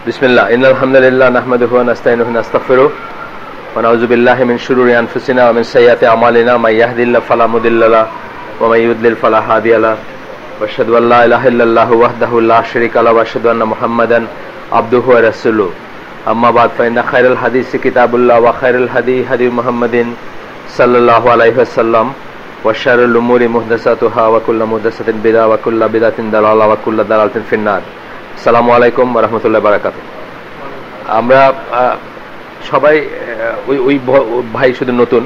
বিসমিল্লাহ ইন্নাল হামদুলিল্লাহ নাহমাদুহু ওয়া নাস্তাইনুহু ওয়া নাস্তাগফিরুহ ওয়া নাউযু বিল্লাহি মিন শুরুরি আনফুসিনা ওয়া মিন সাইয়্যাতি আমালিনা মান ইয়াহদিল্লাহু ফালা মুদিল্লা লাহু ওয়া মান ইউদ্লিল ফালা হাদিয়া লাহু ওয়া আশহাদু আল্লা ইলাহা ইল্লাল্লাহু ওয়াহদাহু লা শারীকা লাহু ওয়া আশহাদু আন্না মুহাম্মাদান আবদুহু ওয়া রাসূলুহু আম্মা বাদ ফাইন্না খায়রাল হাদিসি কিতাবুল্লাহ ওয়া খায়রাল হাদী হাদী মুহাম্মাদিন সাল্লাল্লাহু আলাইহি ওয়াসাল্লাম ওয়া শাররুল উমুরি মুহদাসাতুহা ওয়া কুল্লু মুহদাসাতিন বিদআহ ওয়া কুল্লু বিদআতিন দালালাহ ওয়া কুল্লু দালালাতিন ফিন্নার। আসসালামু আলাইকুম ওয়া রাহমাতুল্লাহি ওয়া বারাকাতুহু। আমরা সবাই ওই ভাই শুধু নতুন,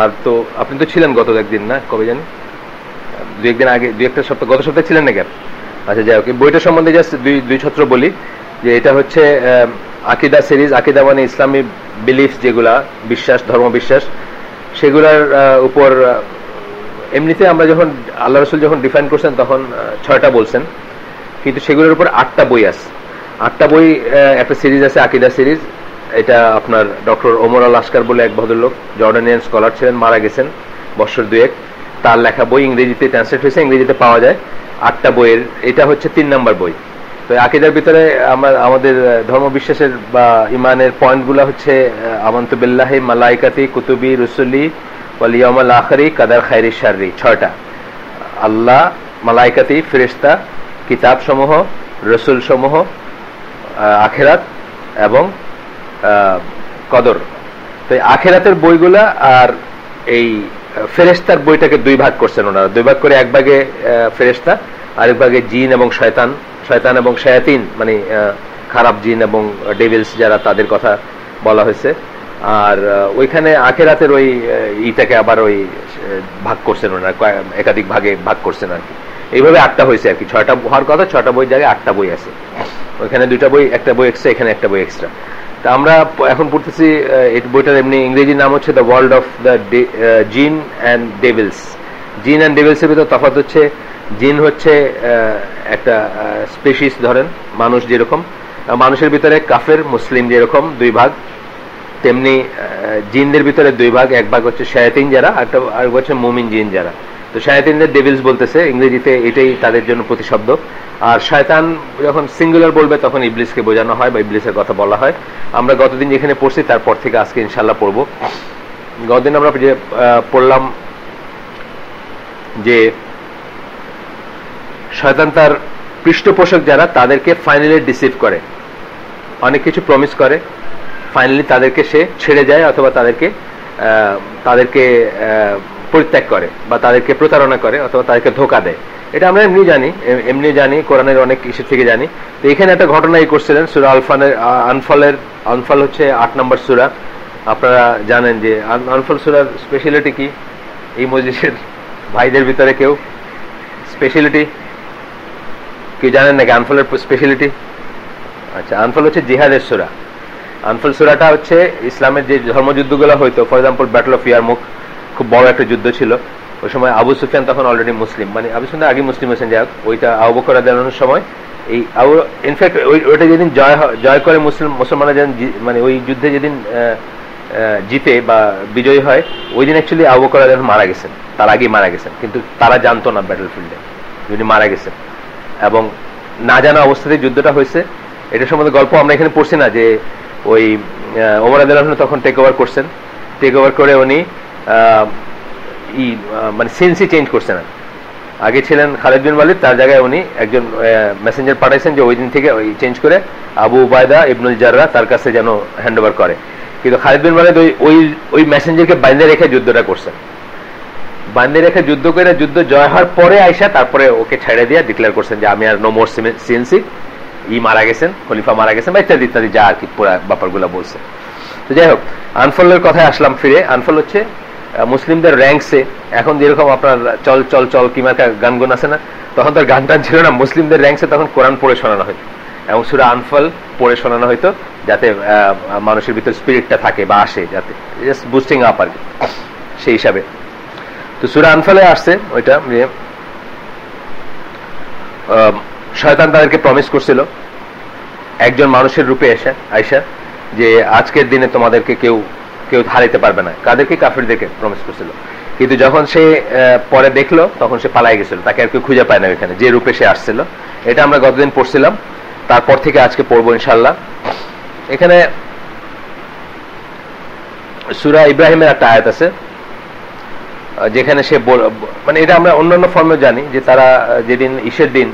আর তো আপনি তো ছিলেন গত একদিন, না কবে জানি দুই একদিন আগে, দুই একটা সপ্তাহ, গত সপ্তাহে ছিলেন না কেন? আচ্ছা, যাই হোক, বইটা সম্বন্ধে জাস্ট দুই ছত্র বলি যে এটা হচ্ছে আকিদা সিরিজ। আকিদা মানে ইসলামী বিলিফ, যেগুলা বিশ্বাস, ধর্ম বিশ্বাস, সেগুলার উপর এমনিতে আমরা যখন আল্লাহ রাসূল যখন ডিফাইন করছেন তখন 6টা বলছেন, কিন্তু সেগুলোর উপর 8টা বই আছে। 8টা বই একটা সিরিজ আছে, আকিদা সিরিজ। এটা আপনার ডক্টর ওমর আল আসকার বলে এক ভদ্রলোক, জর্ডানিয়ান স্কলার ছিলেন, মারা গেছেন বছর দুয়েক। তার লেখা বই ইংরেজিতে ট্রান্সলেট হয়েছে, ইংরেজিতে পাওয়া যায় 8টা বইয়ের। এটা হচ্ছে 3 নম্বর বই। তো আকিদার ভিতরে আমাদের ধর্ম বিশ্বাসের বা ইমানের পয়েন্টগুলো হচ্ছে আমানতু বিল্লাহি মালাইকাতি কুতুবি রুসুলি ওয়াল ইয়াউমিল আখিরি কাদার খাইরি শাররি। 6টা, আল্লাহ, মালাইকাতি ফেরেশতা, কিতাব সমূহ, রসুল সমূহ, আখেরাত এবং কদর। তো আখেরাতের বইগুলা আর এই ফেরেশতার বইটাকে 2 ভাগ করছেন ওনারা। 2 ভাগ করে, এক ভাগে ফেরেশতা, আরেক ভাগে জিন এবং শয়তান। শয়তান এবং শায়াতিন মানে খারাপ জিন এবং ডেভিলস যারা, তাদের কথা বলা হয়েছে। আর ওইখানে আখেরাতের ওই ইটাকে আবার ওই ভাগ করছেন ওনারা, একাধিক ভাগে ভাগ করছেন আর কি। এইভাবে 8টা হয়েছে আর কি। 6টা হওয়ার কথা, 6টা বই জায়গায় 8টা বই আছে। ওইখানে 2টা বই, একটা বই এক্সট্রা, এখানে একটা বই এক্সট্রা। তা আমরা এখন পড়তেছি এই বইটার এমনি ইংরেজি নাম হচ্ছে দ্য ওয়ার্ল্ড অফ দ্য জিন অ্যান্ড ডেভিলস। জিন অ্যান্ড ডেভিলসের ভিতর তফাৎ হচ্ছে, জিন হচ্ছে একটা স্পেসিস, ধরেন মানুষ যেরকম, মানুষের ভিতরে কাফের মুসলিম যেরকম 2 ভাগ, তেমনি জিনদের ভিতরে 2 ভাগ। এক ভাগ হচ্ছে শায়াতিন যারা, আর হচ্ছে মুমিন জিন যারা। তো শায়াতিনদের ডেভিলস বলতেছে, ইংরেজিতে এটাই তাদের জন্য প্রতিশব্দ। আর শয়তান যখন সিঙ্গুলার বলবে তখন ইবলিসকে বোঝানো হয় বা ইবলিসের কথা বলা হয়। আমরা গতদিন যেখানে পড়ছি তারপর থেকে আজকে ইনশাল্লাহ পড়বো। গতদিন আমরা যে পড়লাম যে শয়তান তার পৃষ্ঠপোষক যারা, তাদেরকে ফাইনালি ডিসিভ করে, অনেক কিছু প্রমিস করে, ফাইনালি তাদেরকে সে ছেড়ে যায় অথবা তাদেরকে পরিত্যাগ করে বা তাদেরকে প্রতারণা করে অথবা তাদেরকে ধোঁকা দেয়। এটা আমরা এমনি জানি, কোরআনের অনেক ইস্যু থেকে জানি। তো এখানে একটা ঘটনা করছিলেন সূরা আনফাল হচ্ছে 8 নম্বর সূরা। আপনারা জানেন যে আনফাল সূরার স্পেশালিটি কি? এই মজলিসের ভাইদের ভিতরে কেউ স্পেশালিটি কেউ জানেন নাকি আনফালের স্পেশালিটি? আচ্ছা, আনফাল হচ্ছে জিহাদের সূরা। আনফাল সূরাটা হচ্ছে ইসলামের যে ধর্মযুদ্ধগুলো হইতো, ফর এক্সাম্পল ব্যাটল অফ ইয়ারমুক, খুব বড় একটা যুদ্ধ ছিল। ওই সময় আবু সুফিয়ান তখন অলরেডি মুসলিম, মানে আবু সুফিয়ান আগে মুসলিম হয়েছেন। যাই হোক, ওইটা আবু বকর রাদিয়াল্লাহু আনহুর সময় এই ইনফ্যাক্ট ওইটা যেদিন জয় করে মুসলমানরা যেদিন, মানে ওই যুদ্ধে যেদিন জিতে বা বিজয়ী হয়, ওই দিন অ্যাকচুয়ালি আবু বকর রাদিয়াল্লাহু আনহু মারা গেছেন, তার আগেই মারা গেছেন। কিন্তু তারা জানতো না ব্যাটল ফিল্ডে যিনি মারা গেছেন, এবং না জানা অবস্থাতেই যুদ্ধটা হয়েছে। এটা সম্বন্ধে গল্প আমরা এখানে পড়ছি না, যে ওই ওমর রাদিয়াল্লাহু আনহু তখন টেক ওভার করছেন। টেক ওভার করে উনি মানে সেন্সই চেঞ্জ করছেন। আগে ছিলেন খালিদ বিন ওয়ালিদ, তার জায়গায় উনি একজন মেসেঞ্জার পাঠাইছেন যে ওই দিন থেকে ওই চেঞ্জ করে আবু উবায়দা ইবনুল জাররাহ তার কাছে যেন হ্যান্ড ওভার করে। কিন্তু খালিদ বিন ওয়ালিদ ওই মেসেঞ্জারকে বাইন্ধে রেখে যুদ্ধটা করছেন। বাইন্ধে রেখে যুদ্ধ করে, যুদ্ধ জয় হওয়ার পরে আইসা তারপরে ওকে ছেড়ে দিয়ে ডিক্লেয়ার করছেন যে আমি আর নো মোর সিএনসি, মারা গেছেন, খলিফা মারা গেছেন বা ইত্যাদি ইত্যাদি, যা আর কি পুরা ব্যাপারগুলো বলছে। তো যাই হোক, আনফলের কথায় আসলাম ফিরে। আনফল হচ্ছে মুসলিমদের র্যাঙ্কসে, এখন যেরকম আপনার চল চল চল কিমার্কা গানগুন আছে না, তখন তার গান টান ছিল না। মুসলিমদের র্যাঙ্কসে তখন কোরআন পড়ে শোনানো হতো এবং সূরা আনফল পড়ে শোনানো হতো, যাতে মানুষের ভিতর স্পিরিটটা থাকে বা আসে, যাতে জাস্ট বুস্টিং আপ আর কি, সেই হিসাবে। তো সূরা আনফলে আসছে ওইটা, শয়তান তাদেরকে প্রমিস করছিল একজন মানুষের রূপে আইসা যে আজকের দিনে তোমাদেরকে কেউ হারাইতে পারবে না। কাদেরকে? কাফিরদেরকে প্রমিস করছিল। কিন্তু যখন সে পরে দেখলো তখন সে পালাই গেছিল, তাকে আর কেউ খুঁজে পায় না ওইখানে যে রূপে সে আসছিল। এটা আমরা গতদিন পড়ছিলাম। তারপর থেকে আজকে পড়বো ইনশাআল্লাহ। এখানে সূরা ইব্রাহিমের একটা আয়াত আছে যেখানে সে মানে এটা আমরা অন্যান্য ফর্মে জানি যে তারা যেদিন ঈশের দিন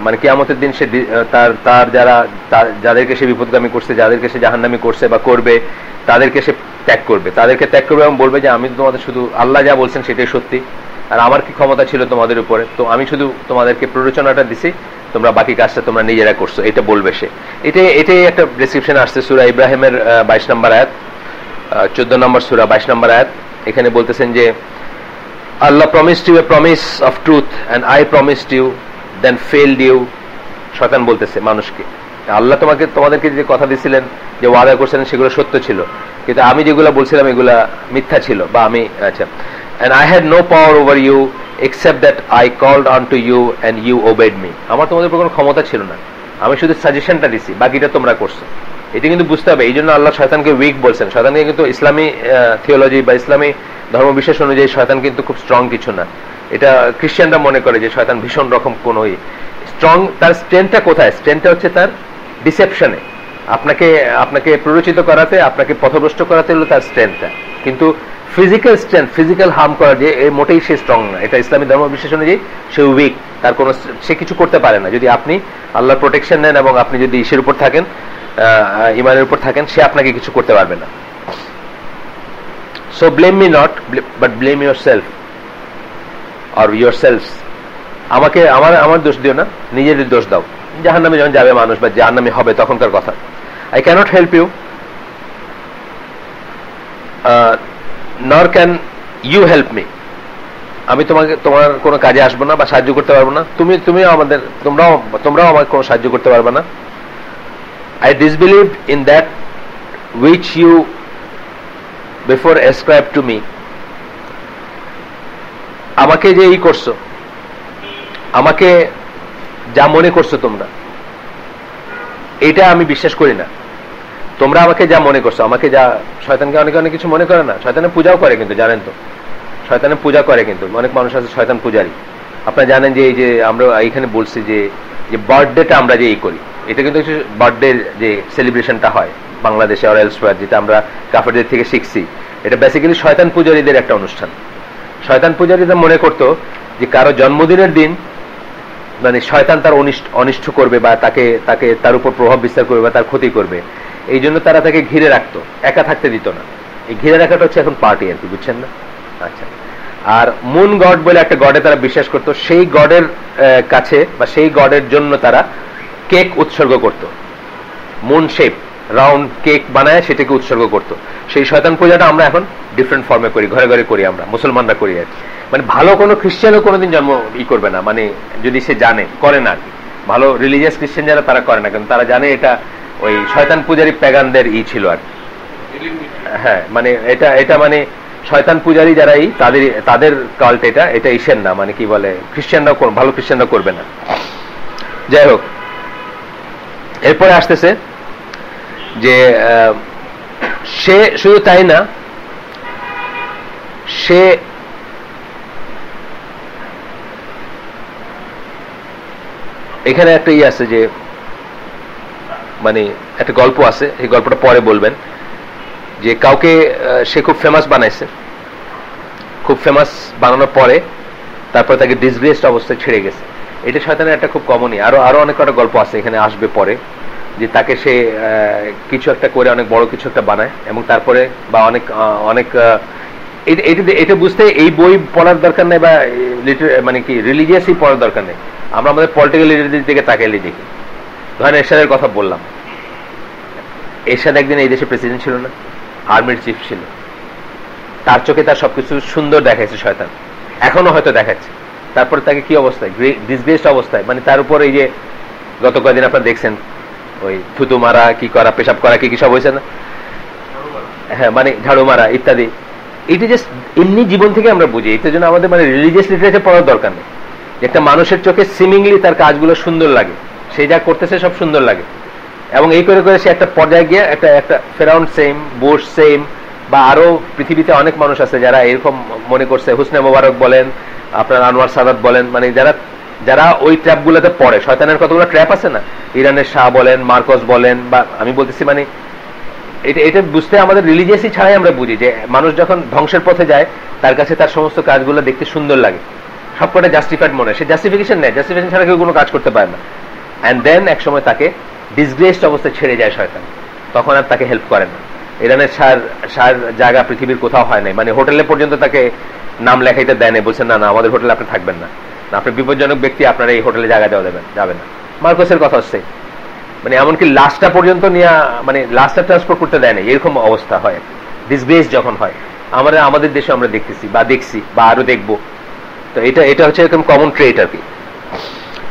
মানে কিয়ামতের দিন সে তার যাদেরকে সে বিপদগামী করছে, যাদেরকে সে জাহান্নামী করছে বা করবে, তাদেরকে সে ত্যাগ করবে এবং বলবে যে আমি তো তোমাদের শুধু আল্লাহ যা বলছেন সেটাই সত্যি, আর আমার কি ক্ষমতা ছিল তোমাদের উপরে, তো আমি শুধু তোমাদেরকে প্ররোচনাটা দিছি, তোমরা বাকি কাজটা তোমরা নিজেরা করছো, এটা বলবে সে। এটাই একটা ডেসক্রিপশন আসছে সূরা ইব্রাহিমের 22 নম্বর আয়াত, 14 নম্বর সূরা 22 নম্বর আয়াত। এখানে বলতেছেন যে আল্লাহ promised you a promise of truth and I promised you then failed you। শয়তান বলতেছে মানুষকে, আল্লাহ তোমাদেরকে যে কথা দিয়েছিলেন, যে ওয়াদা করছিলেন, সেগুলো সত্য ছিল, কিন্তু আমি যেগুলো বলছিলাম এগুলা মিথ্যা ছিল, বা আমি আচ্ছা and I had no power over you except that I called unto you and you obeyed me। আমার তোমাদের উপর কোনো ক্ষমতা ছিল না, আমি শুধু সাজেশনটা দিছি, বাকিটা তোমরা করছো। এটা কিন্তু বুঝতে হবে। এই জন্য আল্লাহ শয়তানকে উইক বলছেন। শয়তানকে কিন্তু ইসলামী থিওলজি বা ইসলামী ধর্মবিশ্বাস অনুযায়ী শয়তান কিন্তু খুব স্ট্রং কিছু না। এটা খ্রিস্টানরা মনে করে যে শয়তান ভীষণ রকম কোন স্ট্রং। তার স্ট্রেংথটা কোথায়? স্ট্রেংথটা হচ্ছে তার ডিসেপশনে, আপনাকে প্ররোচিত করাতে, আপনাকে পথভ্রষ্ট করাতে হলো তার স্ট্রেংথটা। কিন্তু ফিজিক্যাল স্ট্রেংথ, ফিজিক্যাল হার্ম করা যে মোটেই সে স্ট্রং না। এটা ইসলামী ধর্মবিশ্বাস অনুযায়ী সে উইক, তার কোনো সে কিছু করতে পারে না। যদি আপনি আল্লাহর প্রোটেকশন নেন এবং আপনি যদি ঈশ্বরের উপর থাকেন, ইমানের উপর থাকেন, সে আপনাকে কিছু করতে পারবে না। So blame me not but blame yourself or yourselves. আমার দোষ দিও না, নিজেদের দোষ দাও। জাহান্নামে যখন যাবে মানুষ বা জাহান্নামী হবে তখনকার কথা। আই ক্যানট হেল্প ইউ নর ক্যান ইউ হেল্প মি। আমি তোমার কোনো কাজে আসবো না বা সাহায্য করতে পারবো না, তোমরাও আমাকে কোনো সাহায্য করতে পারবে না। I disbelieved in that which you before ascribed to me। আমাকে যে এই করছো, আমাকে যা মনে করছো তোমরা, এটা আমি বিশ্বাস করি না। তোমরা আমাকে যা মনে করছো, আমাকে যা, শয়তানকে অনেক কিছু মনে করে না, শয়তানের পূজাও করে কিন্তু, জানেন তো, শয়তানের পূজা করে কিন্তু অনেক মানুষ আছে শয়তান পূজারী। আপনারা জানেন যে এই যে আমরা এইখানে বলছি যে বার্থডেটা আমরা যে এই করি, এটা কিন্তু বার্থডে যে সেলিব্রেশনটা হয় বাংলাদেশে আর এলসওয়্যার, যেটা আমরা কাফেরদের থেকে শিখছি, এটা বেসিক্যালি শয়তান পূজারীদের একটা অনুষ্ঠান। শয়তান পূজারীরা মনে করতো যে কারো জন্মদিনের দিন মানে শয়তান তার অনিষ্ট করবে বা তাকে তার উপর প্রভাব বিস্তার করবে বা তার ক্ষতি করবে, এই জন্য তারা তাকে ঘিরে রাখতো, একা থাকতে দিত না। এই ঘিরে রাখাটা হচ্ছে এখন পার্টি আর কি, বুঝছেন না? আচ্ছা, আর মুন গড বলে একটা গডে তারা বিশ্বাস করতো, সেই গডের কাছে বা সেই গডের জন্য তারা কেক উৎসর্গ করত, মুন শেপ রাউন্ড কেক বানায় সেটাকে উৎসর্গ করত। সেই শয়তান পূজাটা আমরা এখন ডিফারেন্ট ফর্মে করি, ঘরে ঘরে করি, আমরা মুসলমানরা করি আর কি। মানে ভালো কোনো খ্রিস্টানও কোনোদিন জন্ম করবে না, মানে যদি সে জানে, করে না আর কি। ভালো রিলিজিয়াস খ্রিস্টান যারা তারা করে না, কারণ তারা জানে এটা ওই শয়তান পূজারী প্যাগানদের ছিল আর কি। হ্যাঁ, মানে এটা মানে শয়তান পূজারী যারা তাদের কাল্ট, এটা ঈশের না, মানে কি বলে, খ্রিস্টানরা, ভালো খ্রিস্টানরা করবে না। যাই হোক, এরপরে আসতেছে যে সে শুধু তাই না, সে এখানে একটা আছে যে মানে একটা গল্প আছে, এই গল্পটা পরে বলবেন, যে কাউকে সে খুব ফেমাস বানাইছে, খুব ফেমাস বানানোর পরে তারপরে তাকে ডিসগ্রেসড অবস্থায় ছেড়ে গেছে। এটা শয়তানের একটা খুব কমনই। আরো অনেক কটা গল্প আছে, এখানে আসবে পরে, যে তাকে সে কিছু একটা করে অনেক বড় কিছু একটা বানায় এবং তারপরে বা অনেক এটা বুঝতে এই বই পড়ার দরকার নেই বা মানে কি রিলিজিয়াসই পড়ার দরকার নেই। আমরা আমাদের পলিটিক্যাল লিডারদের দিকে তাকাইলে দেখি, ধরেন এরশাদের কথা বললাম, এরশাদ একদিন এই দেশে প্রেসিডেন্ট ছিল না, আর্মির চিফ ছিল, তার চোখে তার সবকিছু সুন্দর দেখাচ্ছে শয়তান, এখনো হয়তো দেখাচ্ছে। তারপরে তাকে কি অবস্থায়, ডিসগ্রেসড অবস্থায়, মানে তার উপর এই যে গত কয়েকদিন আপনারা দেখছেন ওই থুতু মারা, কি করা, পেশাব করা, কি সব হয়েছে না, হ্যাঁ, মানে ঝাড়ু মারা ইত্যাদি। এটা জাস্ট এমনি জীবন থেকে আমরা বুঝি। এটার জন্য আমাদের মানে রিলিজিয়াস লিটারেচার পড়ার দরকার নেই। একটা মানুষের চোখে সিমিংলি তার কাজগুলো সুন্দর লাগে, সে যা করতেছে সব সুন্দর লাগে, এবং এই করে করে সে একটা পর্যায়ে গিয়ে একটা ফেরাউন সেম, বুশ সেম, বা আরো পৃথিবীতে অনেক মানুষ আছে যারা এরকম মনে করছে, হুসনে মোবারক বলেন, আপনার আনোয়ার সাদাত বলেন, মানে যারা যারা ওই ট্র্যাপ গুলোতে পড়ে, শয়তানের কতগুলো ট্র্যাপ আছে না, ইরানের শাহ বলেন, মার্কস বলেন, বা আমি বলতেছি মানে এটা বুঝতে আমাদের রিলিজিয়াসই ছাড়াই আমরা বুঝি যে মানুষ যখন ধ্বংসের পথে যায় তার কাছে তার সমস্ত কাজগুলো দেখতে সুন্দর লাগে, সবকটা জাস্টিফাইড মনে হয়, সে জাস্টিফিকেশন নেই, জাস্টিফিকেশন ছাড়া কেউ কোনো কাজ করতে পারে না। অ্যান্ড দেন এক সময় তাকে ডিসগ্রেসড অবস্থায় ছেড়ে যায় শয়তান, তখন আর তাকে হেল্প করে না। ইরানের শাহর জায়গা পৃথিবীর কোথাও হয় নাই, মানে হোটেলে পর্যন্ত তাকে নাম লেখাইতে দেয় না, বলছেন না না আমাদের হোটেলে আপনি থাকবেন না, আপনি বিপজ্জনক ব্যক্তি, আপনারা এই হোটেলে জায়গা দেওয়া যাবে না। মার্কসের কথা হচ্ছে মানে এমনকি লাশটা পর্যন্ত নিয়ে মানে লাশটা ট্রান্সপোর্ট করতে দেয় না, এরকম অবস্থা হয় ডিসগ্রেস যখন হয়। আমাদের দেশে আমরা দেখতেছি বা দেখছি বা আরো দেখবো। তো এটা হচ্ছে এরকম কমন ট্রেট আর কি।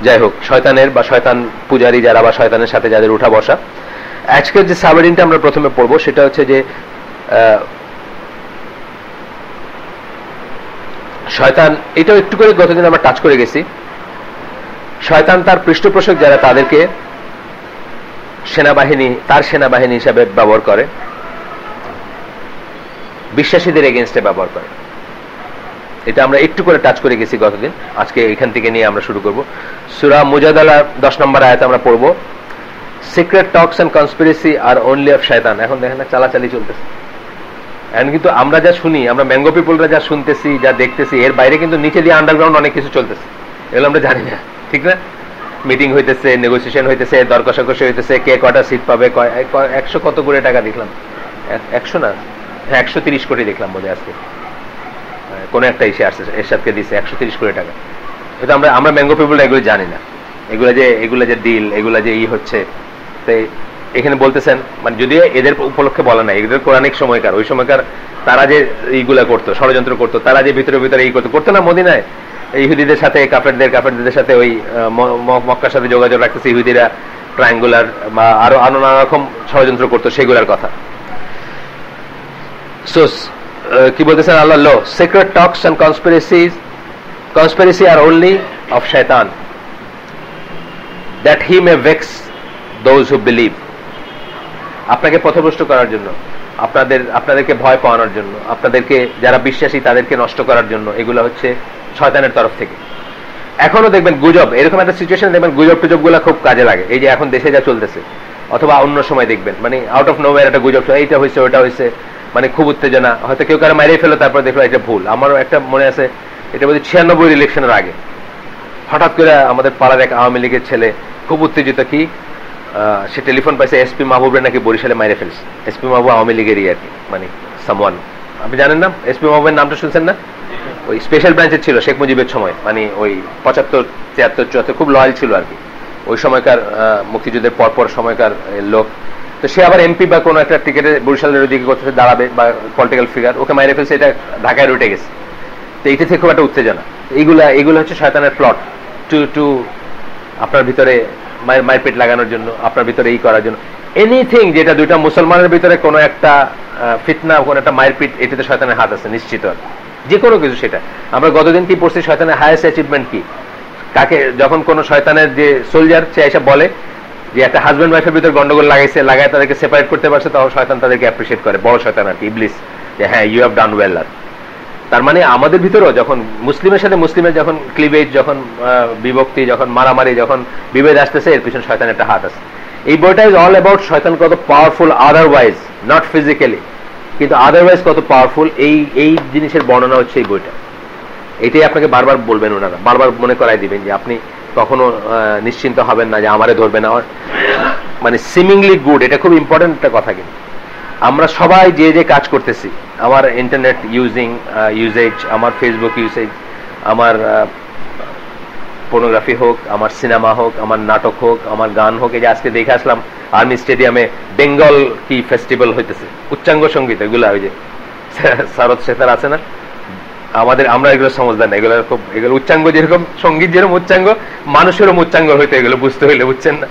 যাই হোক, শয়তানের বা শয়তান পূজারী যারা বা শয়তানের সাথে যাদের উঠা বসা, আজকের যে সাবহেডিংটা আমরা প্রথমে পড়বো সেটা হচ্ছে যে শয়তান, এটাও একটু করে গতদিন আমরা টাচ করে গেছি। শয়তান তার পৃষ্ঠপোষক যারা তাদেরকে তার সেনাবাহিনী হিসাবে ব্যবহার করে, বিশ্বাসীদের এগেইনস্টে ব্যবহার করে। এটা আমরা একটু করে টাচ করে গেছি গতদিন। আজকে এখান থেকে নিয়ে আমরা শুরু করব। সূরা মুজাদালা 10 নম্বর আয়াত আমরা পড়ব। Secret talks and conspiracy are only of shaitan. এখন দেখেন না চালাচালি চলতেছে, এখন কিন্তু আমরা যা শুনি, আমরা ম্যাঙ্গো পিপলরা যা শুনতেছি, যা দেখতেছি, এর বাইরে কিন্তু নিচে দিয়ে আন্ডারগ্রাউন্ড অনেক কিছু চলতেছে, এগুলো আমরা জানি না, ঠিক না? মিটিং হইতেছে, নেগোসিয়েশন হইতেছে, দর কষাকষি হইতেছে, কে কটা সিট পাবে, 100 কত করে টাকা দেখলাম, 100 না, 130 কোটি দেখলাম বোধ হয় আজকে, কোন একটা এসে আসছে এরশাদকে দিচ্ছে 130 কোটি টাকা। এটা আমরা ম্যাঙ্গো পিপলরা এগুলো জানি না, এগুলো যে ডিল, এগুলো যে হচ্ছে। তো এখানে বলতেছেন, মানে যদিও এদের উপলক্ষে বলা নাই, এদের পৌরাণিক সময়কার, ওই সময়কার তারা যে এইগুলা করতো, ষড়যন্ত্র করতো, তারা যে ভিতরে ভিতরে করতো না মদিনায়, ইহুদিদের সাথে কাফেরদের সাথে ওই মক্কার সাথে যোগাযোগ রাখতেছে ইহুদিরা, ট্রায়াঙ্গুলার বা আরো নানা রকম ষড়যন্ত্র করতো, সেগুলার কথা। সো কি বলতেছেন Allah, low secret talks and conspiracy are only of Shaitan that he may vex those who believe. আপনাকে পথভ্রষ্ট করার জন্য, আপনাদেরকে ভয় পাওয়ানোর জন্য, আপনাদেরকে যারা বিশ্বাসী তাদেরকে নষ্ট করার জন্য, এগুলো হচ্ছে শয়তানের তরফ থেকে। এখনো দেখবেন গুজব, এরকম একটা সিচুয়েশন দেখবেন গুজব টুজব গুলা খুব কাজে লাগে। এই যে এখন দেশে যা চলতেছে, অথবা অন্য সময় দেখবেন মানে আউট অফ নোওয়্যার একটা গুজব, এইটা হয়েছে ওটা হয়েছে, মানে খুব উত্তেজনা, হয়তো কেউ কারো মারিয়ে ফেলো, তারপর দেখলো এটা ভুল। আমারও একটা মনে আছে, এটা বলছে 96 ইলেকশনের আগে হঠাৎ করে আমাদের পাড়ার এক আওয়ামী লীগের ছেলে খুব উত্তেজিত, কি সে টেলিফোন পাইছে এসপি মাহবুবের নাকি বরিশালে মাইরে ফেলছে। এসপি মাহবুব আওয়ামী লীগেরই আর কি, মানে সামওয়ান, আপনি জানেন না এসপি মাহবুবের নামটা শুনছেন না? ওই স্পেশাল ব্রাঞ্চের ছিল শেখ মুজিবের সময়, মানে ওই 75, 73, 74 খুব লয়াল ছিল আর কি, ওই সময়কার মুক্তিযুদ্ধের পরপর সময়কার লোক। তো সে আবার এমপি বা কোনো একটা টিকেটে বরিশালের দিকে কোথাও দাঁড়াবে বা পলিটিক্যাল ফিগার, ওকে মাইরে ফেলছে, এটা ঢাকায় রুটে গেছে। তো এইটা থেকে খুব একটা উত্তেজনা। এইগুলা হচ্ছে শয়তানের প্লট টু আপনার ভিতরে মারপিট লাগানোর জন্য, আপনার ভিতরে করার জন্য। এনিথিং যেটা দুইটা মুসলমানের ভিতরে কোনো একটা ফিতনা, কোনো একটা মারপিট, এটাতে শয়তানের হাত আছে নিশ্চিত, যে কোনো কিছু। সেটা আমরা গতদিন কি পড়ছি, শয়তানের হাইয়েস্ট অ্যাচিভমেন্ট কি, কাকে যখন কোন শয়তানের যে সোলজার সে এসে বলে যে একটা হাজব্যান্ড ওয়াইফের ভিতরে গন্ডগোল লাগায় তাদেরকে সেপারেট করতে পারছে, তখন শয়তান তাদেরকে অ্যাপ্রিশিয়েট করে, বড় শয়তান আর কি, ইবলিস, যে হ্যাঁ ইউ হ্যাভ ডান ওয়েল। আর তার মানে আমাদের ভিতরেও যখন মুসলিমের সাথে মুসলিমের যখন ক্লিভেজ, যখন বিভক্তি, যখন মারামারি, যখন বিভেদ আসতেছে, এর পিছনে শয়তানের একটা হাত আছে। এই বইটা ইজ অল অ্যাবাউট শয়তান কত পাওয়ারফুল আদারওয়াইজ, নট ফিজিক্যালি, কিন্তু আদারওয়াইজ কত পাওয়ারফুল, এই জিনিসের বর্ণনা হচ্ছে এই বইটা। এটাই আপনাকে বারবার বলবেন ওনারা, বারবার মনে করাই দিবেন যে আপনি কখনো নিশ্চিন্ত হবেন না যে আমারে ধরবে না, মানে সিমিংলি গুড। এটা খুব ইম্পর্টেন্ট একটা কথা। কিন্তু আমরা সবাই যে কাজ করতেছি, আমার ইন্টারনেট ইউজেজ, আমার ফেসবুক ইউজেজ, আমার পর্নোগ্রাফি হোক, আমার সিনেমা হোক, আমার নাটক হোক, আমার গান হোক, এই যে আজকে দেখে আসলাম আর্মি স্টেডিয়ামে বেঙ্গল কি ফেস্টিভ্যাল হইতেছে, উচ্চাঙ্গ সঙ্গীত, এগুলো ওই যে শরৎ সেতার আছে না, আমরা এগুলো সমঝদার না, এগুলো উচ্চাঙ্গ, যেরকম সঙ্গীত যেরকম উচ্চাঙ্গ, মানুষেরও উচ্চাঙ্গ হইতে, এগুলো বুঝতে হইলে, বুঝছেন না?